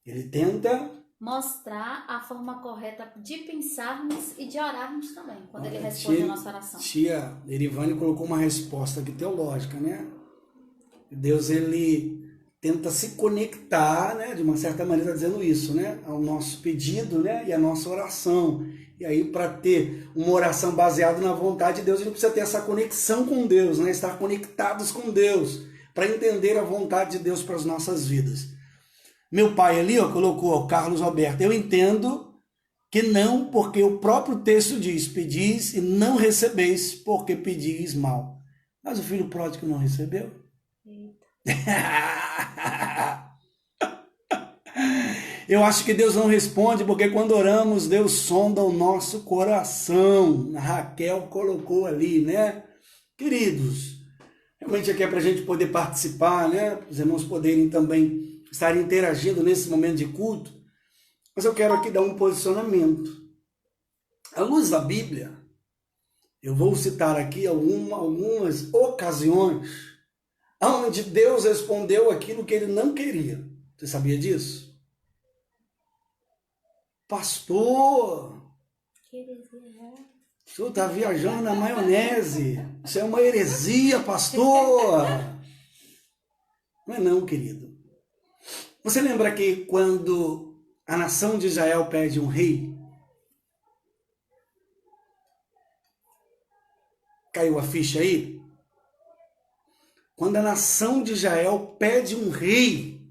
Ele tenta mostrar a forma correta de pensarmos e de orarmos também, quando Ele responde a nossa oração. Tia Erivane colocou uma resposta aqui teológica, né? Deus, Ele tenta se conectar, né, de uma certa maneira dizendo isso, né, ao nosso pedido, né, e à nossa oração. E aí, para ter uma oração baseada na vontade de Deus, a gente precisa ter essa conexão com Deus, né, estar conectados com Deus, para entender a vontade de Deus para as nossas vidas. Meu pai ali, colocou, o Carlos Alberto, eu entendo que não, porque o próprio texto diz, pedis e não recebeis, porque pedis mal. Mas o filho pródigo não recebeu. Eu acho que Deus não responde, porque quando oramos, Deus sonda o nosso coração. A Raquel colocou ali, né? Queridos, realmente aqui é para a gente poder participar, né? Os irmãos poderem também estar interagindo nesse momento de culto. Mas eu quero aqui dar um posicionamento. À luz da Bíblia, eu vou citar aqui algumas ocasiões onde Deus respondeu aquilo que ele não queria. Você sabia disso? Pastor, o senhor está viajando na maionese. Isso é uma heresia, pastor. Não é não, querido. Você lembra que quando a nação de Israel pede um rei, caiu a ficha aí? Quando a nação de Israel pede um rei,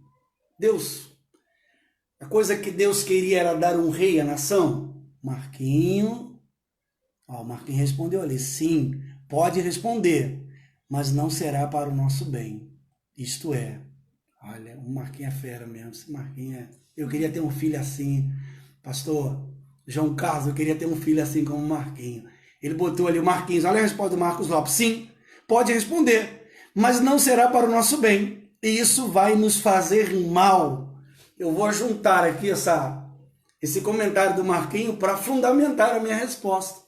a coisa que Deus queria era dar um rei à nação. Marquinho, o Marquinho respondeu ali, sim, pode responder, mas não será para o nosso bem. Isto é, olha, o Marquinho é fera mesmo, esse Marquinho eu queria ter um filho assim, pastor João Carlos, eu queria ter um filho assim como o Marquinho. Ele botou ali o Marquinhos, olha a resposta do Marcos Lopes, sim, pode responder, mas não será para o nosso bem, e isso vai nos fazer mal. Eu vou juntar aqui esse comentário do Marquinho para fundamentar a minha resposta.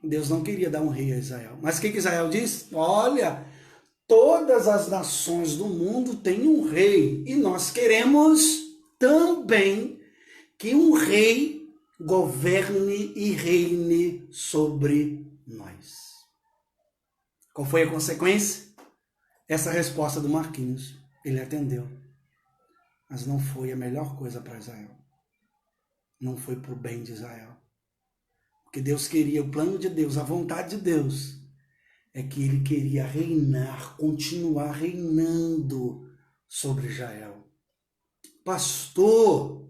Deus não queria dar um rei a Israel. Mas o que Israel diz? Olha, todas as nações do mundo têm um rei. E nós queremos também que um rei governe e reine sobre nós. Qual foi a consequência? Essa resposta do Marquinhos. Ele atendeu. Mas não foi a melhor coisa para Israel. Não foi para o bem de Israel. Porque Deus queria, o plano de Deus, a vontade de Deus, é que ele queria reinar, continuar reinando sobre Israel. Pastor,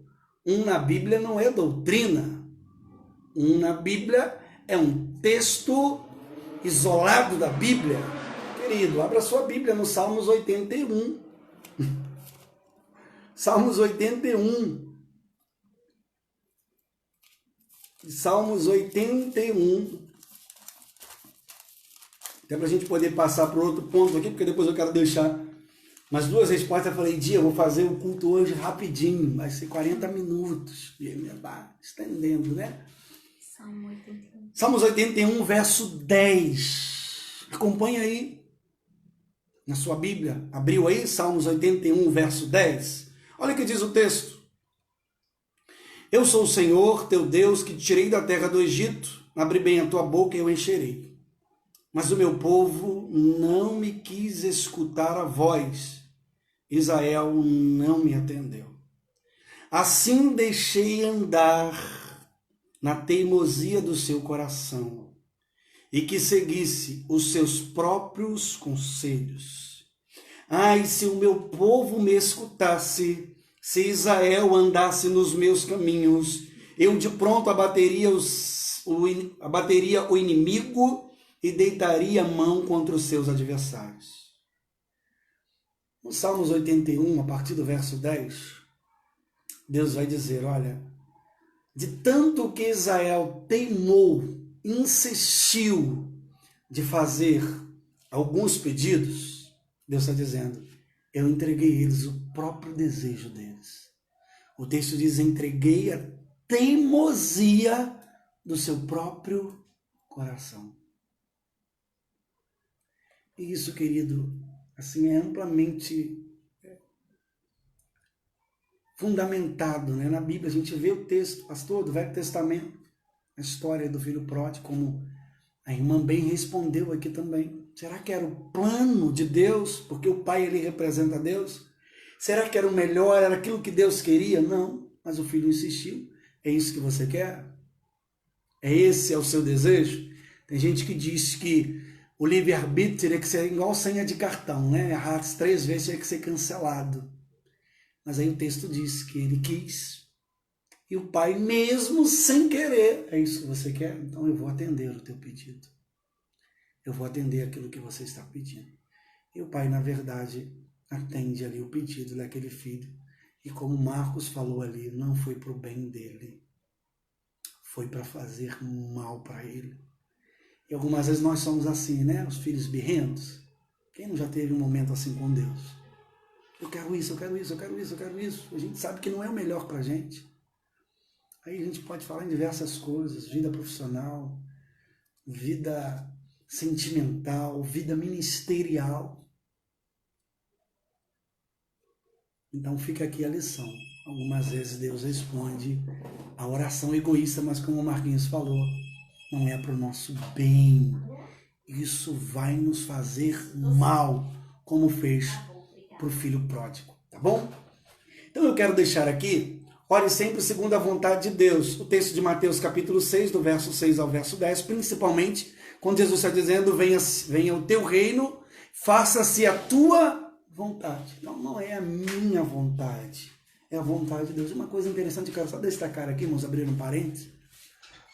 na Bíblia não é doutrina. Na Bíblia é um texto isolado da Bíblia. Querido, abra sua Bíblia no Salmos 81. Salmos 81. Salmos 81. Até para a gente poder passar para outro ponto aqui, porque depois eu quero deixar umas duas respostas. Eu falei, eu vou fazer o culto hoje rapidinho, vai ser 40 minutos. E ele vai estendendo, né? Salmos 81, verso 10. Acompanha aí na sua Bíblia. Abriu aí, Salmos 81, verso 10. Olha o que diz o texto. Eu sou o Senhor, teu Deus, que te tirei da terra do Egito. Abre bem a tua boca e eu encherei. Mas o meu povo não me quis escutar a voz. Israel não me atendeu. Assim deixei andar na teimosia do seu coração e que seguisse os seus próprios conselhos. Ai, se o meu povo me escutasse, se Israel andasse nos meus caminhos, eu de pronto abateria o inimigo e deitaria a mão contra os seus adversários. No Salmos 81, a partir do verso 10, Deus vai dizer, olha, de tanto que Israel teimou, insistiu de fazer alguns pedidos, Deus está dizendo, eu entreguei eles o próprio desejo deles. O texto diz, entreguei a teimosia do seu próprio coração. E isso, querido, assim, é amplamente fundamentado, né? Na Bíblia a gente vê o texto, pastor, do Velho Testamento, a história do filho pródigo, como a irmã bem respondeu aqui também. Será que era o plano de Deus? Porque o pai, ele representa Deus. Será que era o melhor? Era aquilo que Deus queria? Não, mas o filho insistiu. É isso que você quer? Esse é o seu desejo? Tem gente que diz que o livre-arbítrio teria que ser igual senha de cartão, né? Errasse 3 vezes, teria que ser cancelado. Mas aí o texto diz que ele quis, E o pai, mesmo sem querer, é isso que você quer? Então eu vou atender o teu pedido. Eu vou atender aquilo que você está pedindo. E o pai, na verdade, atende ali o pedido daquele filho. E como Marcos falou ali, não foi para o bem dele. Foi para fazer mal para ele. E algumas vezes nós somos assim, né? Os filhos birrentos. Quem não já teve um momento assim com Deus? Eu quero isso, eu quero isso, eu quero isso, eu quero isso. A gente sabe que não é o melhor para a gente. Aí a gente pode falar em diversas coisas, vida profissional, vida sentimental, vida ministerial. Então fica aqui a lição. Algumas vezes Deus responde a oração egoísta, mas como o Marquinhos falou, não é para o nosso bem. Isso vai nos fazer mal, como fez para o filho pródigo, tá bom? Então eu quero deixar aqui, ore sempre segundo a vontade de Deus. O texto de Mateus capítulo 6, do verso 6 ao verso 10, principalmente quando Jesus está dizendo, venha o teu reino, faça-se a tua vontade. Não é a minha vontade, é a vontade de Deus. Uma coisa interessante, eu quero só destacar aqui, vamos abrir um parênteses.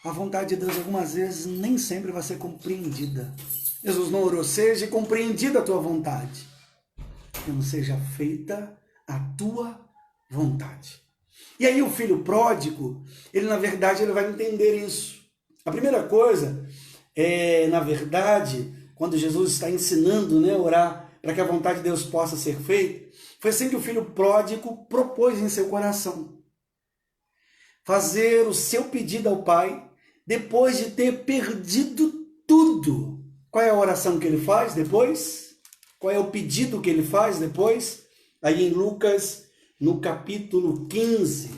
A vontade de Deus algumas vezes nem sempre vai ser compreendida. Jesus não orou, seja compreendida a tua vontade. Que não seja feita a tua vontade. E aí o filho pródigo, ele na verdade ele vai entender isso. A primeira coisa é, na verdade, quando Jesus está ensinando, né, a orar para que a vontade de Deus possa ser feita, foi assim que o filho pródigo propôs em seu coração. Fazer o seu pedido ao Pai, depois de ter perdido tudo. Qual é a oração que ele faz depois? Qual é o pedido que ele faz depois? Aí em Lucas, no capítulo 15.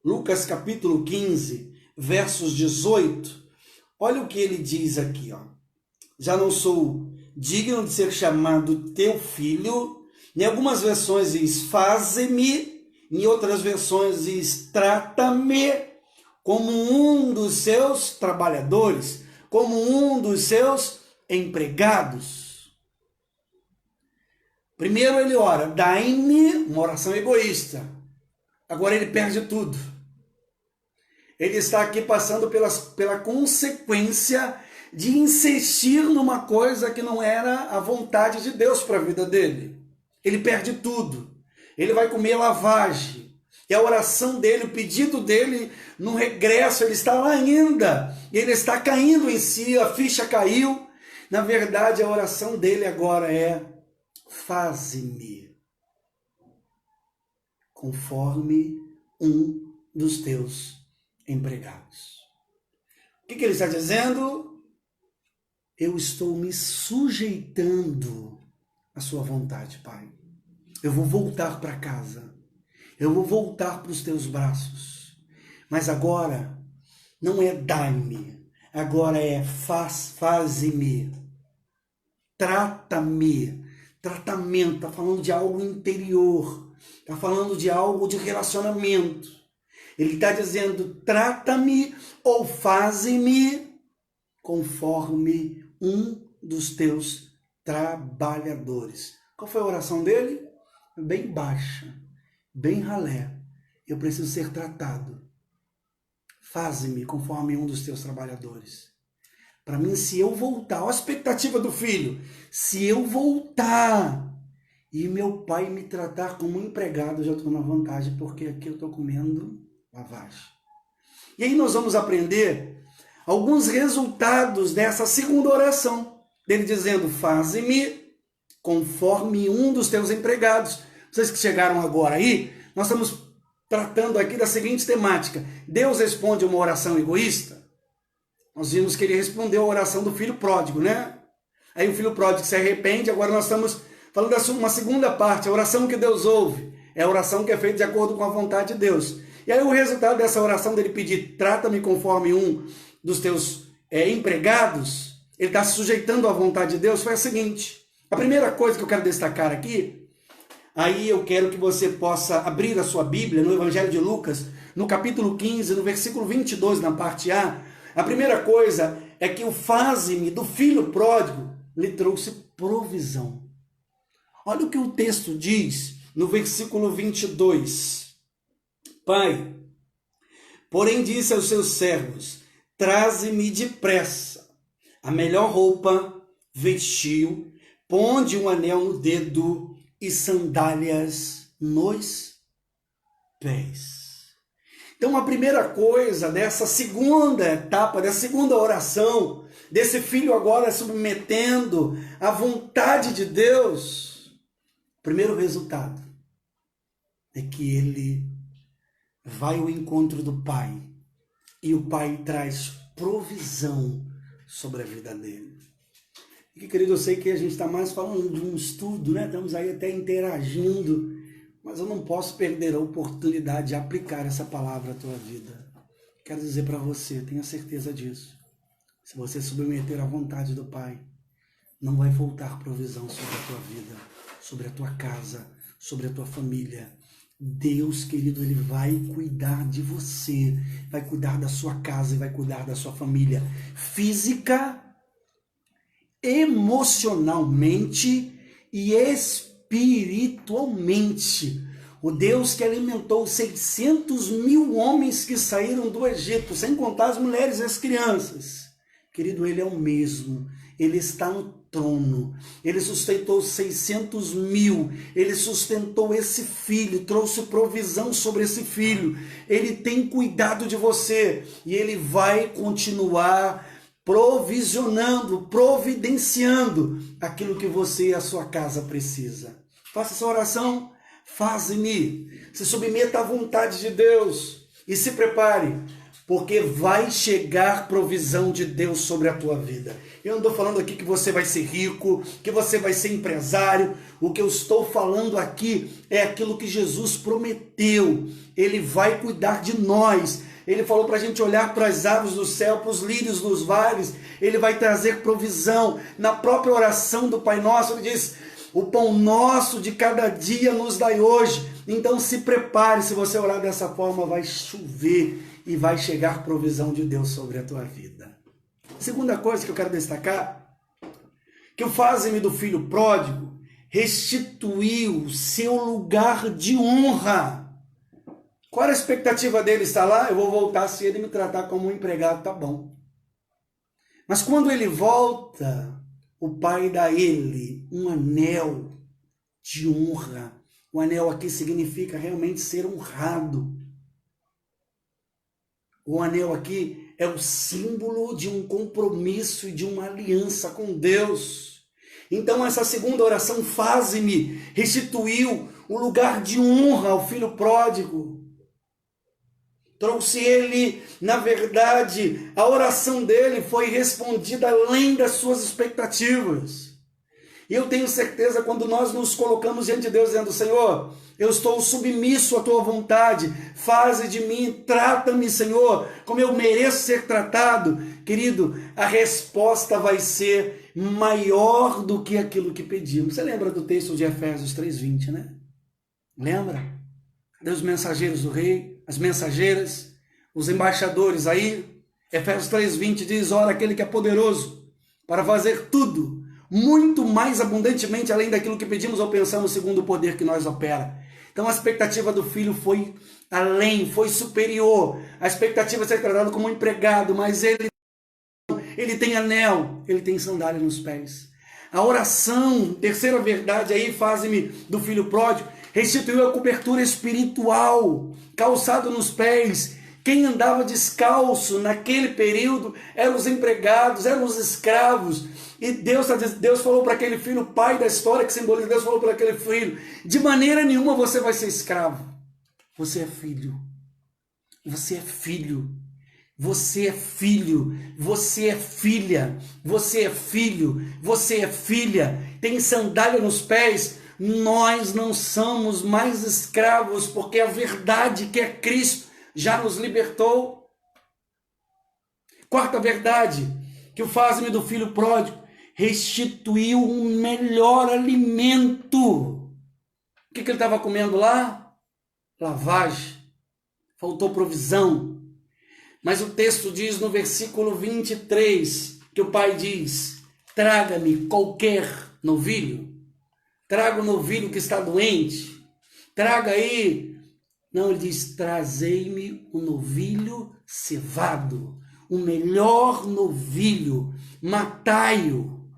Lucas capítulo 15, versos 18. Olha o que ele diz aqui, ó. Já não sou digno de ser chamado teu filho. Em algumas versões diz, faze-me. Em outras versões diz, trata-me como um dos seus trabalhadores, como um dos seus empregados. Primeiro ele ora, dai-me, uma oração egoísta. Agora ele perde tudo. Ele está aqui passando pela consequência de insistir numa coisa que não era a vontade de Deus para a vida dele. Ele perde tudo. Ele vai comer lavagem. E a oração dele, o pedido dele, no regresso, ele está lá ainda. Ele está caindo em si, a ficha caiu. Na verdade, a oração dele agora é, faze-me conforme um dos teus empregados. O que ele está dizendo? Eu estou me sujeitando à sua vontade, Pai. Eu vou voltar para casa. Eu vou voltar para os teus braços. Mas agora não é dai-me. Agora é faze-me. Trata-me. Tratamento. Está falando de algo interior. Está falando de algo de relacionamento. Ele está dizendo, trata-me ou faze-me conforme um dos teus trabalhadores. Qual foi a oração dele? Bem baixa, bem ralé. Eu preciso ser tratado. Faze-me conforme um dos teus trabalhadores. Para mim, se eu voltar, olha a expectativa do filho. Se eu voltar e meu pai me tratar como empregado, eu já estou na vantagem, porque aqui eu estou comendo lavagem. E aí nós vamos aprender alguns resultados dessa segunda oração. Dele dizendo, faze-me conforme um dos teus empregados. Vocês que chegaram agora aí, nós estamos tratando aqui da seguinte temática. Deus responde uma oração egoísta? Nós vimos que ele respondeu a oração do filho pródigo, né? Aí o filho pródigo se arrepende, agora nós estamos falando de uma segunda parte, a oração que Deus ouve. É a oração que é feita de acordo com a vontade de Deus. E aí o resultado dessa oração dele pedir, trata-me conforme um dos teus empregados, ele está se sujeitando à vontade de Deus, foi a seguinte. A primeira coisa que eu quero destacar aqui, aí eu quero que você possa abrir a sua Bíblia no Evangelho de Lucas, no capítulo 15, no versículo 22, na parte A. A primeira coisa é que o faze-me do filho pródigo lhe trouxe provisão. Olha o que o texto diz no versículo 22. Pai, porém disse aos seus servos: traze-me depressa a melhor roupa, vestiu, ponde um anel no dedo e sandálias nos pés. Então, a primeira coisa dessa segunda etapa, dessa segunda oração, desse filho agora submetendo à vontade de Deus, o primeiro resultado é que ele vai ao encontro do pai e o pai traz provisão sobre a vida dele. E, querido, eu sei que a gente está mais falando de um estudo, né? Estamos aí até interagindo, mas eu não posso perder a oportunidade de aplicar essa palavra à tua vida. Quero dizer para você, tenha certeza disso. Se você submeter à vontade do Pai, não vai faltar provisão sobre a tua vida, sobre a tua casa, sobre a tua família. Deus, querido, Ele vai cuidar de você, vai cuidar da sua casa e vai cuidar da sua família física, emocionalmente e espiritualmente. O Deus que alimentou 600 mil homens que saíram do Egito, sem contar as mulheres e as crianças. Querido, Ele é o mesmo. Ele está no trono. Ele sustentou 600 mil. Ele sustentou esse filho, trouxe provisão sobre esse filho. Ele tem cuidado de você e Ele vai continuar provisionando, providenciando aquilo que você e a sua casa precisa. Faça essa oração, faze-me, se submeta à vontade de Deus e se prepare, porque vai chegar provisão de Deus sobre a tua vida. Eu não estou falando aqui que você vai ser rico, que você vai ser empresário. O que eu estou falando aqui é aquilo que Jesus prometeu. Ele vai cuidar de nós. Ele falou para a gente olhar para as aves do céu, para os lírios dos vales. Ele vai trazer provisão. Na própria oração do Pai Nosso, ele diz: o pão nosso de cada dia nos dai hoje. Então se prepare, se você orar dessa forma, vai chover e vai chegar provisão de Deus sobre a tua vida. Segunda coisa que eu quero destacar, que o faze-me do filho pródigo restituiu seu lugar de honra. Qual era a expectativa dele? Estar lá, eu vou voltar, se ele me tratar como um empregado, tá bom. Mas quando ele volta, o pai dá a ele um anel de honra. O anel aqui significa realmente ser honrado. O anel aqui é o símbolo de um compromisso e de uma aliança com Deus. Então essa segunda oração, faze-me, restituiu o lugar de honra ao filho pródigo. Trouxe ele, na verdade, a oração dele foi respondida além das suas expectativas. E eu tenho certeza, quando nós nos colocamos diante de Deus, dizendo: Senhor, eu estou submisso à tua vontade, faze de mim, trata-me, Senhor, como eu mereço ser tratado. Querido, a resposta vai ser maior do que aquilo que pedimos. Você lembra do texto de Efésios 3:20, né? Lembra? Dos mensageiros do rei, as mensageiras, os embaixadores aí. Efésios 3:20 diz: ora, aquele que é poderoso para fazer tudo, muito mais abundantemente além daquilo que pedimos ou pensamos, segundo o poder que nós opera. Então a expectativa do filho foi além, foi superior. A expectativa é ser tratado como um empregado, mas ele tem anel, ele tem sandália nos pés. A oração, terceira verdade aí, faze-me do filho pródigo, restituiu a cobertura espiritual, calçado nos pés. Quem andava descalço naquele período eram os empregados, eram os escravos. E Deus falou para aquele filho, o pai da história que simboliza, Deus falou para aquele filho: de maneira nenhuma você vai ser escravo. Você é filho. Você é filho. Você é filho. Você é filha. Você é filho. Você é filha. Tem sandália nos pés. Nós não somos mais escravos, porque a verdade que é Cristo já nos libertou. Quarta verdade, que o faze-me do filho pródigo restituiu um melhor alimento. O que ele estava comendo lá? Lavagem. Faltou provisão. Mas o texto diz no versículo 23, que o pai diz: traga-me qualquer novilho. Traga o novilho que está doente. Traga aí Não, ele diz, trazei-me o novilho cevado, o melhor novilho, matai-o.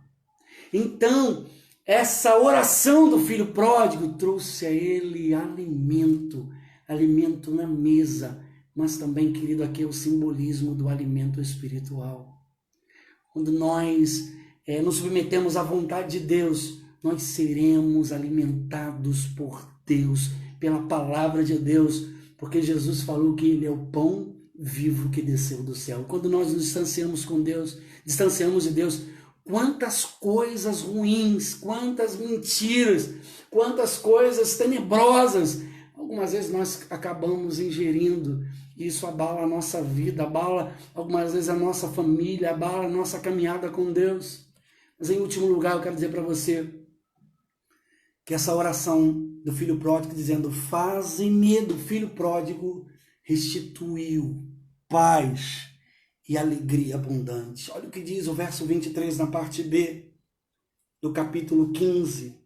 Então, essa oração do filho pródigo trouxe a ele alimento, alimento na mesa, mas também, querido, aqui é o simbolismo do alimento espiritual. Quando nós nos submetemos à vontade de Deus, nós seremos alimentados por Deus, pela palavra de Deus, porque Jesus falou que Ele é o pão vivo que desceu do céu. Quando nós nos distanciamos com Deus, distanciamos de Deus, quantas coisas ruins, quantas mentiras, quantas coisas tenebrosas, algumas vezes nós acabamos ingerindo. Isso abala a nossa vida, abala algumas vezes a nossa família, abala a nossa caminhada com Deus. Mas em último lugar, eu quero dizer para você que essa oração do filho pródigo dizendo, faze-me do filho pródigo, restituiu paz e alegria abundante. Olha o que diz o verso 23 na parte B do capítulo 15.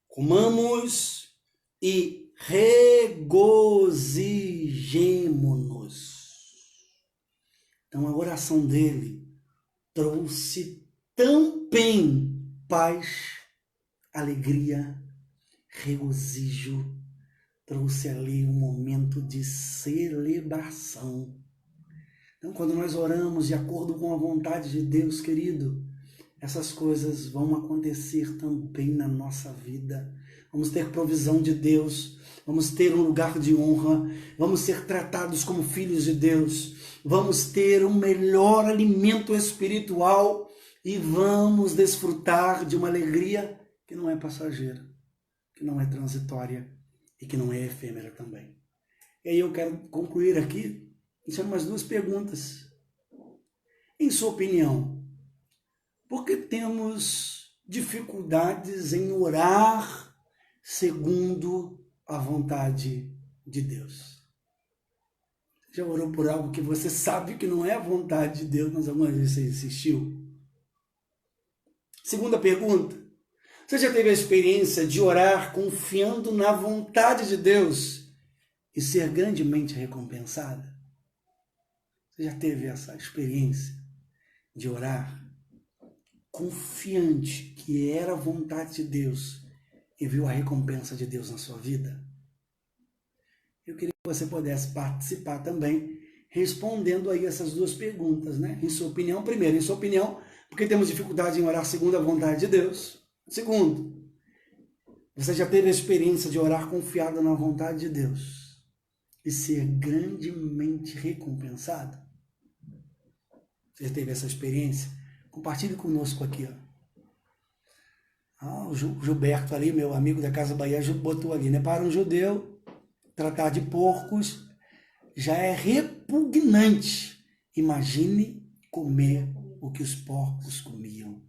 Comamos e regozijemo-nos. Então a oração dele trouxe também paz, alegria, regozijo, trouxe ali um momento de celebração. Então, quando nós oramos de acordo com a vontade de Deus, querido, essas coisas vão acontecer também na nossa vida. Vamos ter provisão de Deus, vamos ter um lugar de honra, vamos ser tratados como filhos de Deus, vamos ter um melhor alimento espiritual e vamos desfrutar de uma alegria que não é passageira, que não é transitória e que não é efêmera também. E aí eu quero concluir aqui, deixando umas duas perguntas. Em sua opinião, por que temos dificuldades em orar segundo a vontade de Deus? Já orou por algo que você sabe que não é a vontade de Deus, mas alguma vez você insistiu? Segunda pergunta, você já teve a experiência de orar confiando na vontade de Deus e ser grandemente recompensada? Você já teve essa experiência de orar confiante que era a vontade de Deus e viu a recompensa de Deus na sua vida? Eu queria que você pudesse participar também, respondendo aí essas duas perguntas, né? Em sua opinião, primeiro, em sua opinião, porque temos dificuldade em orar segundo a vontade de Deus. Segundo, você já teve a experiência de orar confiado na vontade de Deus e ser grandemente recompensado? Você já teve essa experiência? Compartilhe conosco aqui, ó. O Gilberto ali, meu amigo da Casa Bahia, botou ali, né? Para um judeu, tratar de porcos já é repugnante. Imagine comer o que os porcos comiam.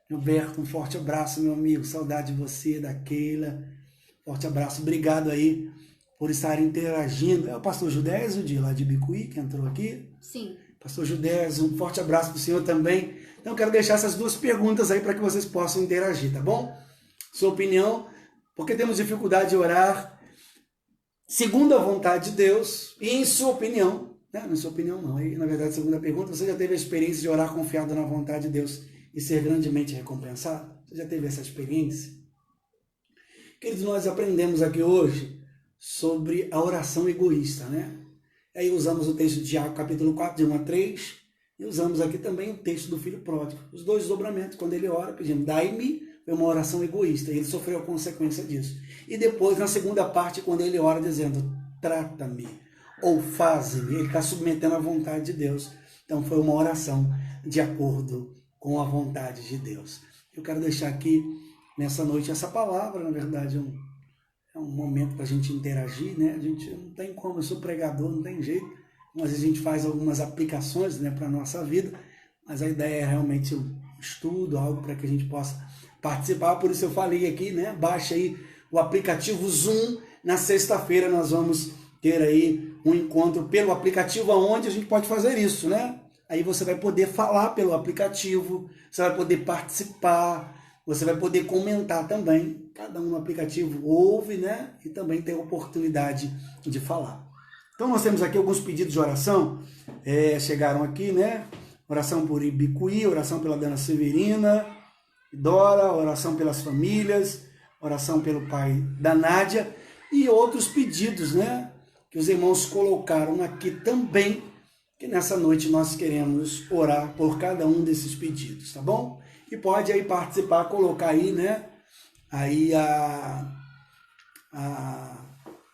Gilberto, um forte abraço, meu amigo. Saudade de você, da Keila. Forte abraço. Obrigado aí por estar interagindo. É o pastor Judésio, lá de Bicuí, que entrou aqui. Sim. Pastor Judésio, um forte abraço para o senhor também. Então, eu quero deixar essas duas perguntas aí para que vocês possam interagir, tá bom? Sua opinião, porque temos dificuldade de orar segundo a vontade de Deus e em sua opinião, né? Não, sua opinião não. Aí, na verdade, segunda pergunta, você já teve a experiência de orar confiado na vontade de Deus e ser grandemente recompensado? Você já teve essa experiência? Queridos, nós aprendemos aqui hoje sobre a oração egoísta, né? Aí usamos o texto de Tiago, capítulo 4, de 1 a 3, e usamos aqui também o texto do filho pródigo. Os dois dobramentos, quando ele ora, pedindo, dai-me, foi uma oração egoísta, e ele sofreu a consequência disso. E depois, na segunda parte, quando ele ora dizendo, trata-me, ou faze-me, ele está submetendo à vontade de Deus. Então foi uma oração de acordo com a vontade de Deus. Eu quero deixar aqui, nessa noite, essa palavra, na verdade, é um momento para a gente interagir, né? A gente não tem como, eu sou pregador, não tem jeito. Às vezes a gente faz algumas aplicações, né, para a nossa vida, mas a ideia é realmente um estudo, algo para que a gente possa participar. Por isso eu falei aqui, né? Baixa aí o aplicativo Zoom. Na sexta-feira nós vamos ter aí um encontro pelo aplicativo, onde a gente pode fazer isso, né? Aí você vai poder falar pelo aplicativo, você vai poder participar, você vai poder comentar também. Cada um no aplicativo ouve, né? E também tem a oportunidade de falar. Então nós temos aqui alguns pedidos de oração. Chegaram aqui, né? Oração por Ibicuí, oração pela Dana Severina, Dora, oração pelas famílias, oração pelo pai da Nádia e outros pedidos, né? Que os irmãos colocaram aqui também, que nessa noite nós queremos orar por cada um desses pedidos, tá bom? E pode aí participar, colocar aí, né? Aí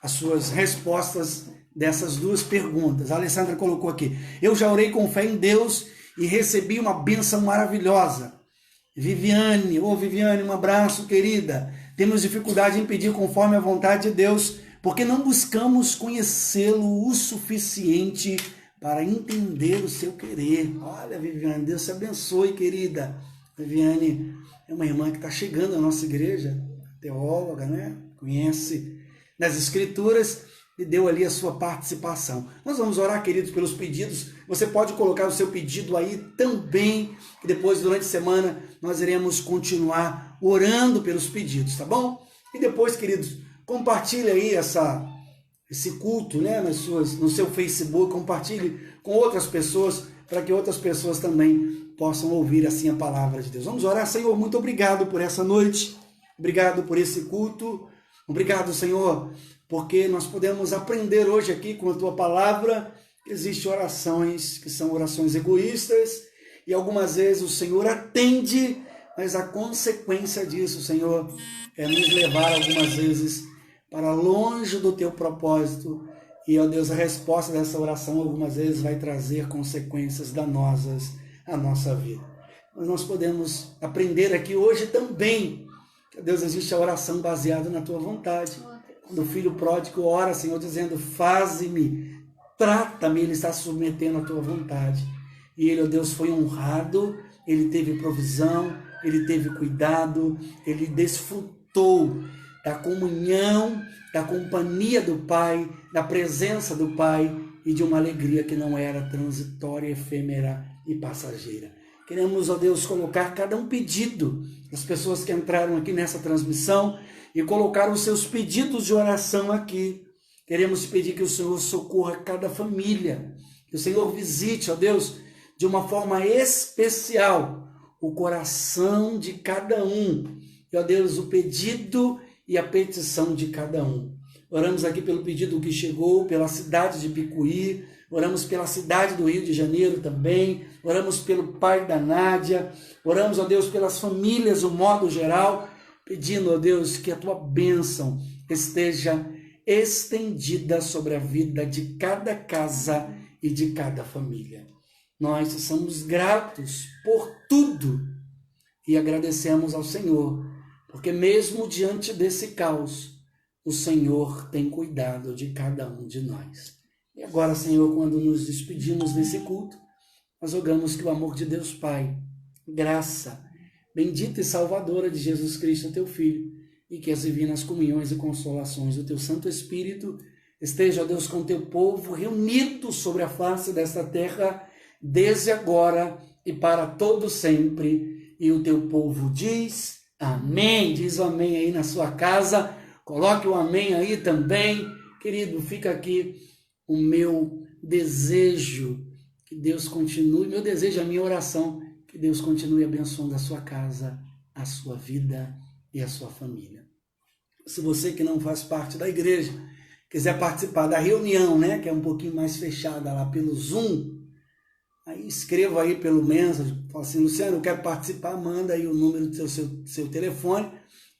as suas respostas dessas duas perguntas. A Alessandra colocou aqui: eu já orei com fé em Deus e recebi uma bênção maravilhosa. Viviane, Viviane, um abraço, querida. Temos dificuldade em pedir conforme a vontade de Deus, porque não buscamos conhecê-lo o suficiente para entender o seu querer. Olha, Viviane, Deus te abençoe, querida. Viviane é uma irmã que está chegando à nossa igreja, teóloga, né? Conhece nas Escrituras e deu ali a sua participação. Nós vamos orar, queridos, pelos pedidos. Você pode colocar o seu pedido aí também, e depois, durante a semana, nós iremos continuar orando pelos pedidos, tá bom? E depois, queridos, compartilhe aí esse culto, né, no seu Facebook, compartilhe com outras pessoas, para que outras pessoas também possam ouvir assim a palavra de Deus. Vamos orar. Senhor, muito obrigado por essa noite, obrigado por esse culto, obrigado, Senhor, porque nós podemos aprender hoje aqui com a Tua palavra que existem orações que são orações egoístas e algumas vezes o Senhor atende, mas a consequência disso, Senhor, é nos levar algumas vezes para longe do Teu propósito. E, ó Deus, a resposta dessa oração algumas vezes vai trazer consequências danosas à nossa vida. Mas nós podemos aprender aqui hoje também que, Deus, existe a oração baseada na Tua vontade. Quando o filho pródigo ora, Senhor, dizendo: faze-me, trata-me, ele está se submetendo à Tua vontade. E ele, ó Deus, foi honrado, ele teve provisão, ele teve cuidado, ele desfrutou da comunhão, da companhia do Pai, da presença do Pai e de uma alegria que não era transitória, efêmera e passageira. Queremos, ó Deus, colocar cada um pedido das pessoas que entraram aqui nessa transmissão e colocaram os seus pedidos de oração aqui. Queremos pedir que o Senhor socorra cada família, que o Senhor visite, ó Deus, de uma forma especial o coração de cada um. E, ó Deus, o pedido e a petição de cada um. Oramos aqui pelo pedido que chegou, pela cidade de Ibicuí, oramos pela cidade do Rio de Janeiro também, oramos pelo pai da Nádia, oramos, ó Deus, pelas famílias, no modo geral, pedindo, ó Deus, que a Tua bênção esteja estendida sobre a vida de cada casa e de cada família. Nós somos gratos por tudo e agradecemos ao Senhor, porque mesmo diante desse caos, o Senhor tem cuidado de cada um de nós. E agora, Senhor, quando nos despedimos desse culto, nós rogamos que o amor de Deus Pai, graça bendita e salvadora de Jesus Cristo, Teu Filho, e que as divinas comunhões e consolações do Teu Santo Espírito esteja, ó Deus, com Teu povo reunido sobre a face desta terra, desde agora e para todo sempre. E o Teu povo diz amém. Diz o amém aí na sua casa. Coloque o amém aí também. Querido, fica aqui o meu desejo, que Deus continue, meu desejo, a minha oração, que Deus continue abençoando a sua casa, a sua vida e a sua família. Se você que não faz parte da igreja, quiser participar da reunião, né, que é um pouquinho mais fechada lá pelo Zoom, aí escreva aí pelo Messenger, fala assim: Luciano, eu quero participar, manda aí o número do seu telefone,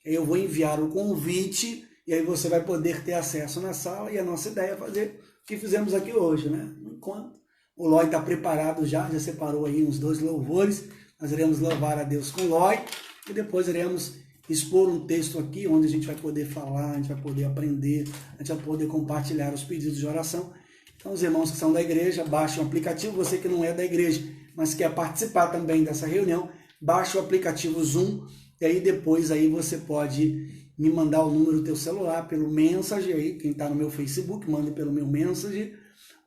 aí eu vou enviar o convite, e aí você vai poder ter acesso na sala, e a nossa ideia é fazer o que fizemos aqui hoje, né? Enquanto o Lói está preparado já separou aí uns 2 louvores, nós iremos louvar a Deus com o Lói, e depois iremos expor um texto aqui, onde a gente vai poder falar, a gente vai poder aprender, a gente vai poder compartilhar os pedidos de oração. Então, os irmãos que são da igreja, baixem o aplicativo. Você que não é da igreja, mas quer participar também dessa reunião, baixe o aplicativo Zoom, e aí depois aí você pode me mandar o número do teu celular pelo Messenger, aí, quem está no meu Facebook, manda pelo meu Messenger,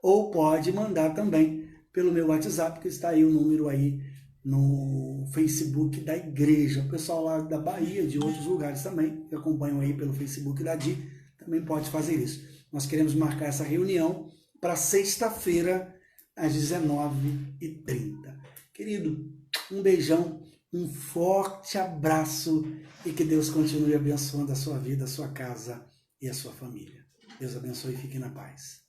ou pode mandar também pelo meu WhatsApp, que está aí o número aí no Facebook da igreja. O pessoal lá da Bahia, de outros lugares também, que acompanham aí pelo Facebook da Di, também pode fazer isso. Nós queremos marcar essa reunião para sexta-feira, às 19h30. Querido, um beijão, um forte abraço e que Deus continue abençoando a sua vida, a sua casa e a sua família. Deus abençoe e fique na paz.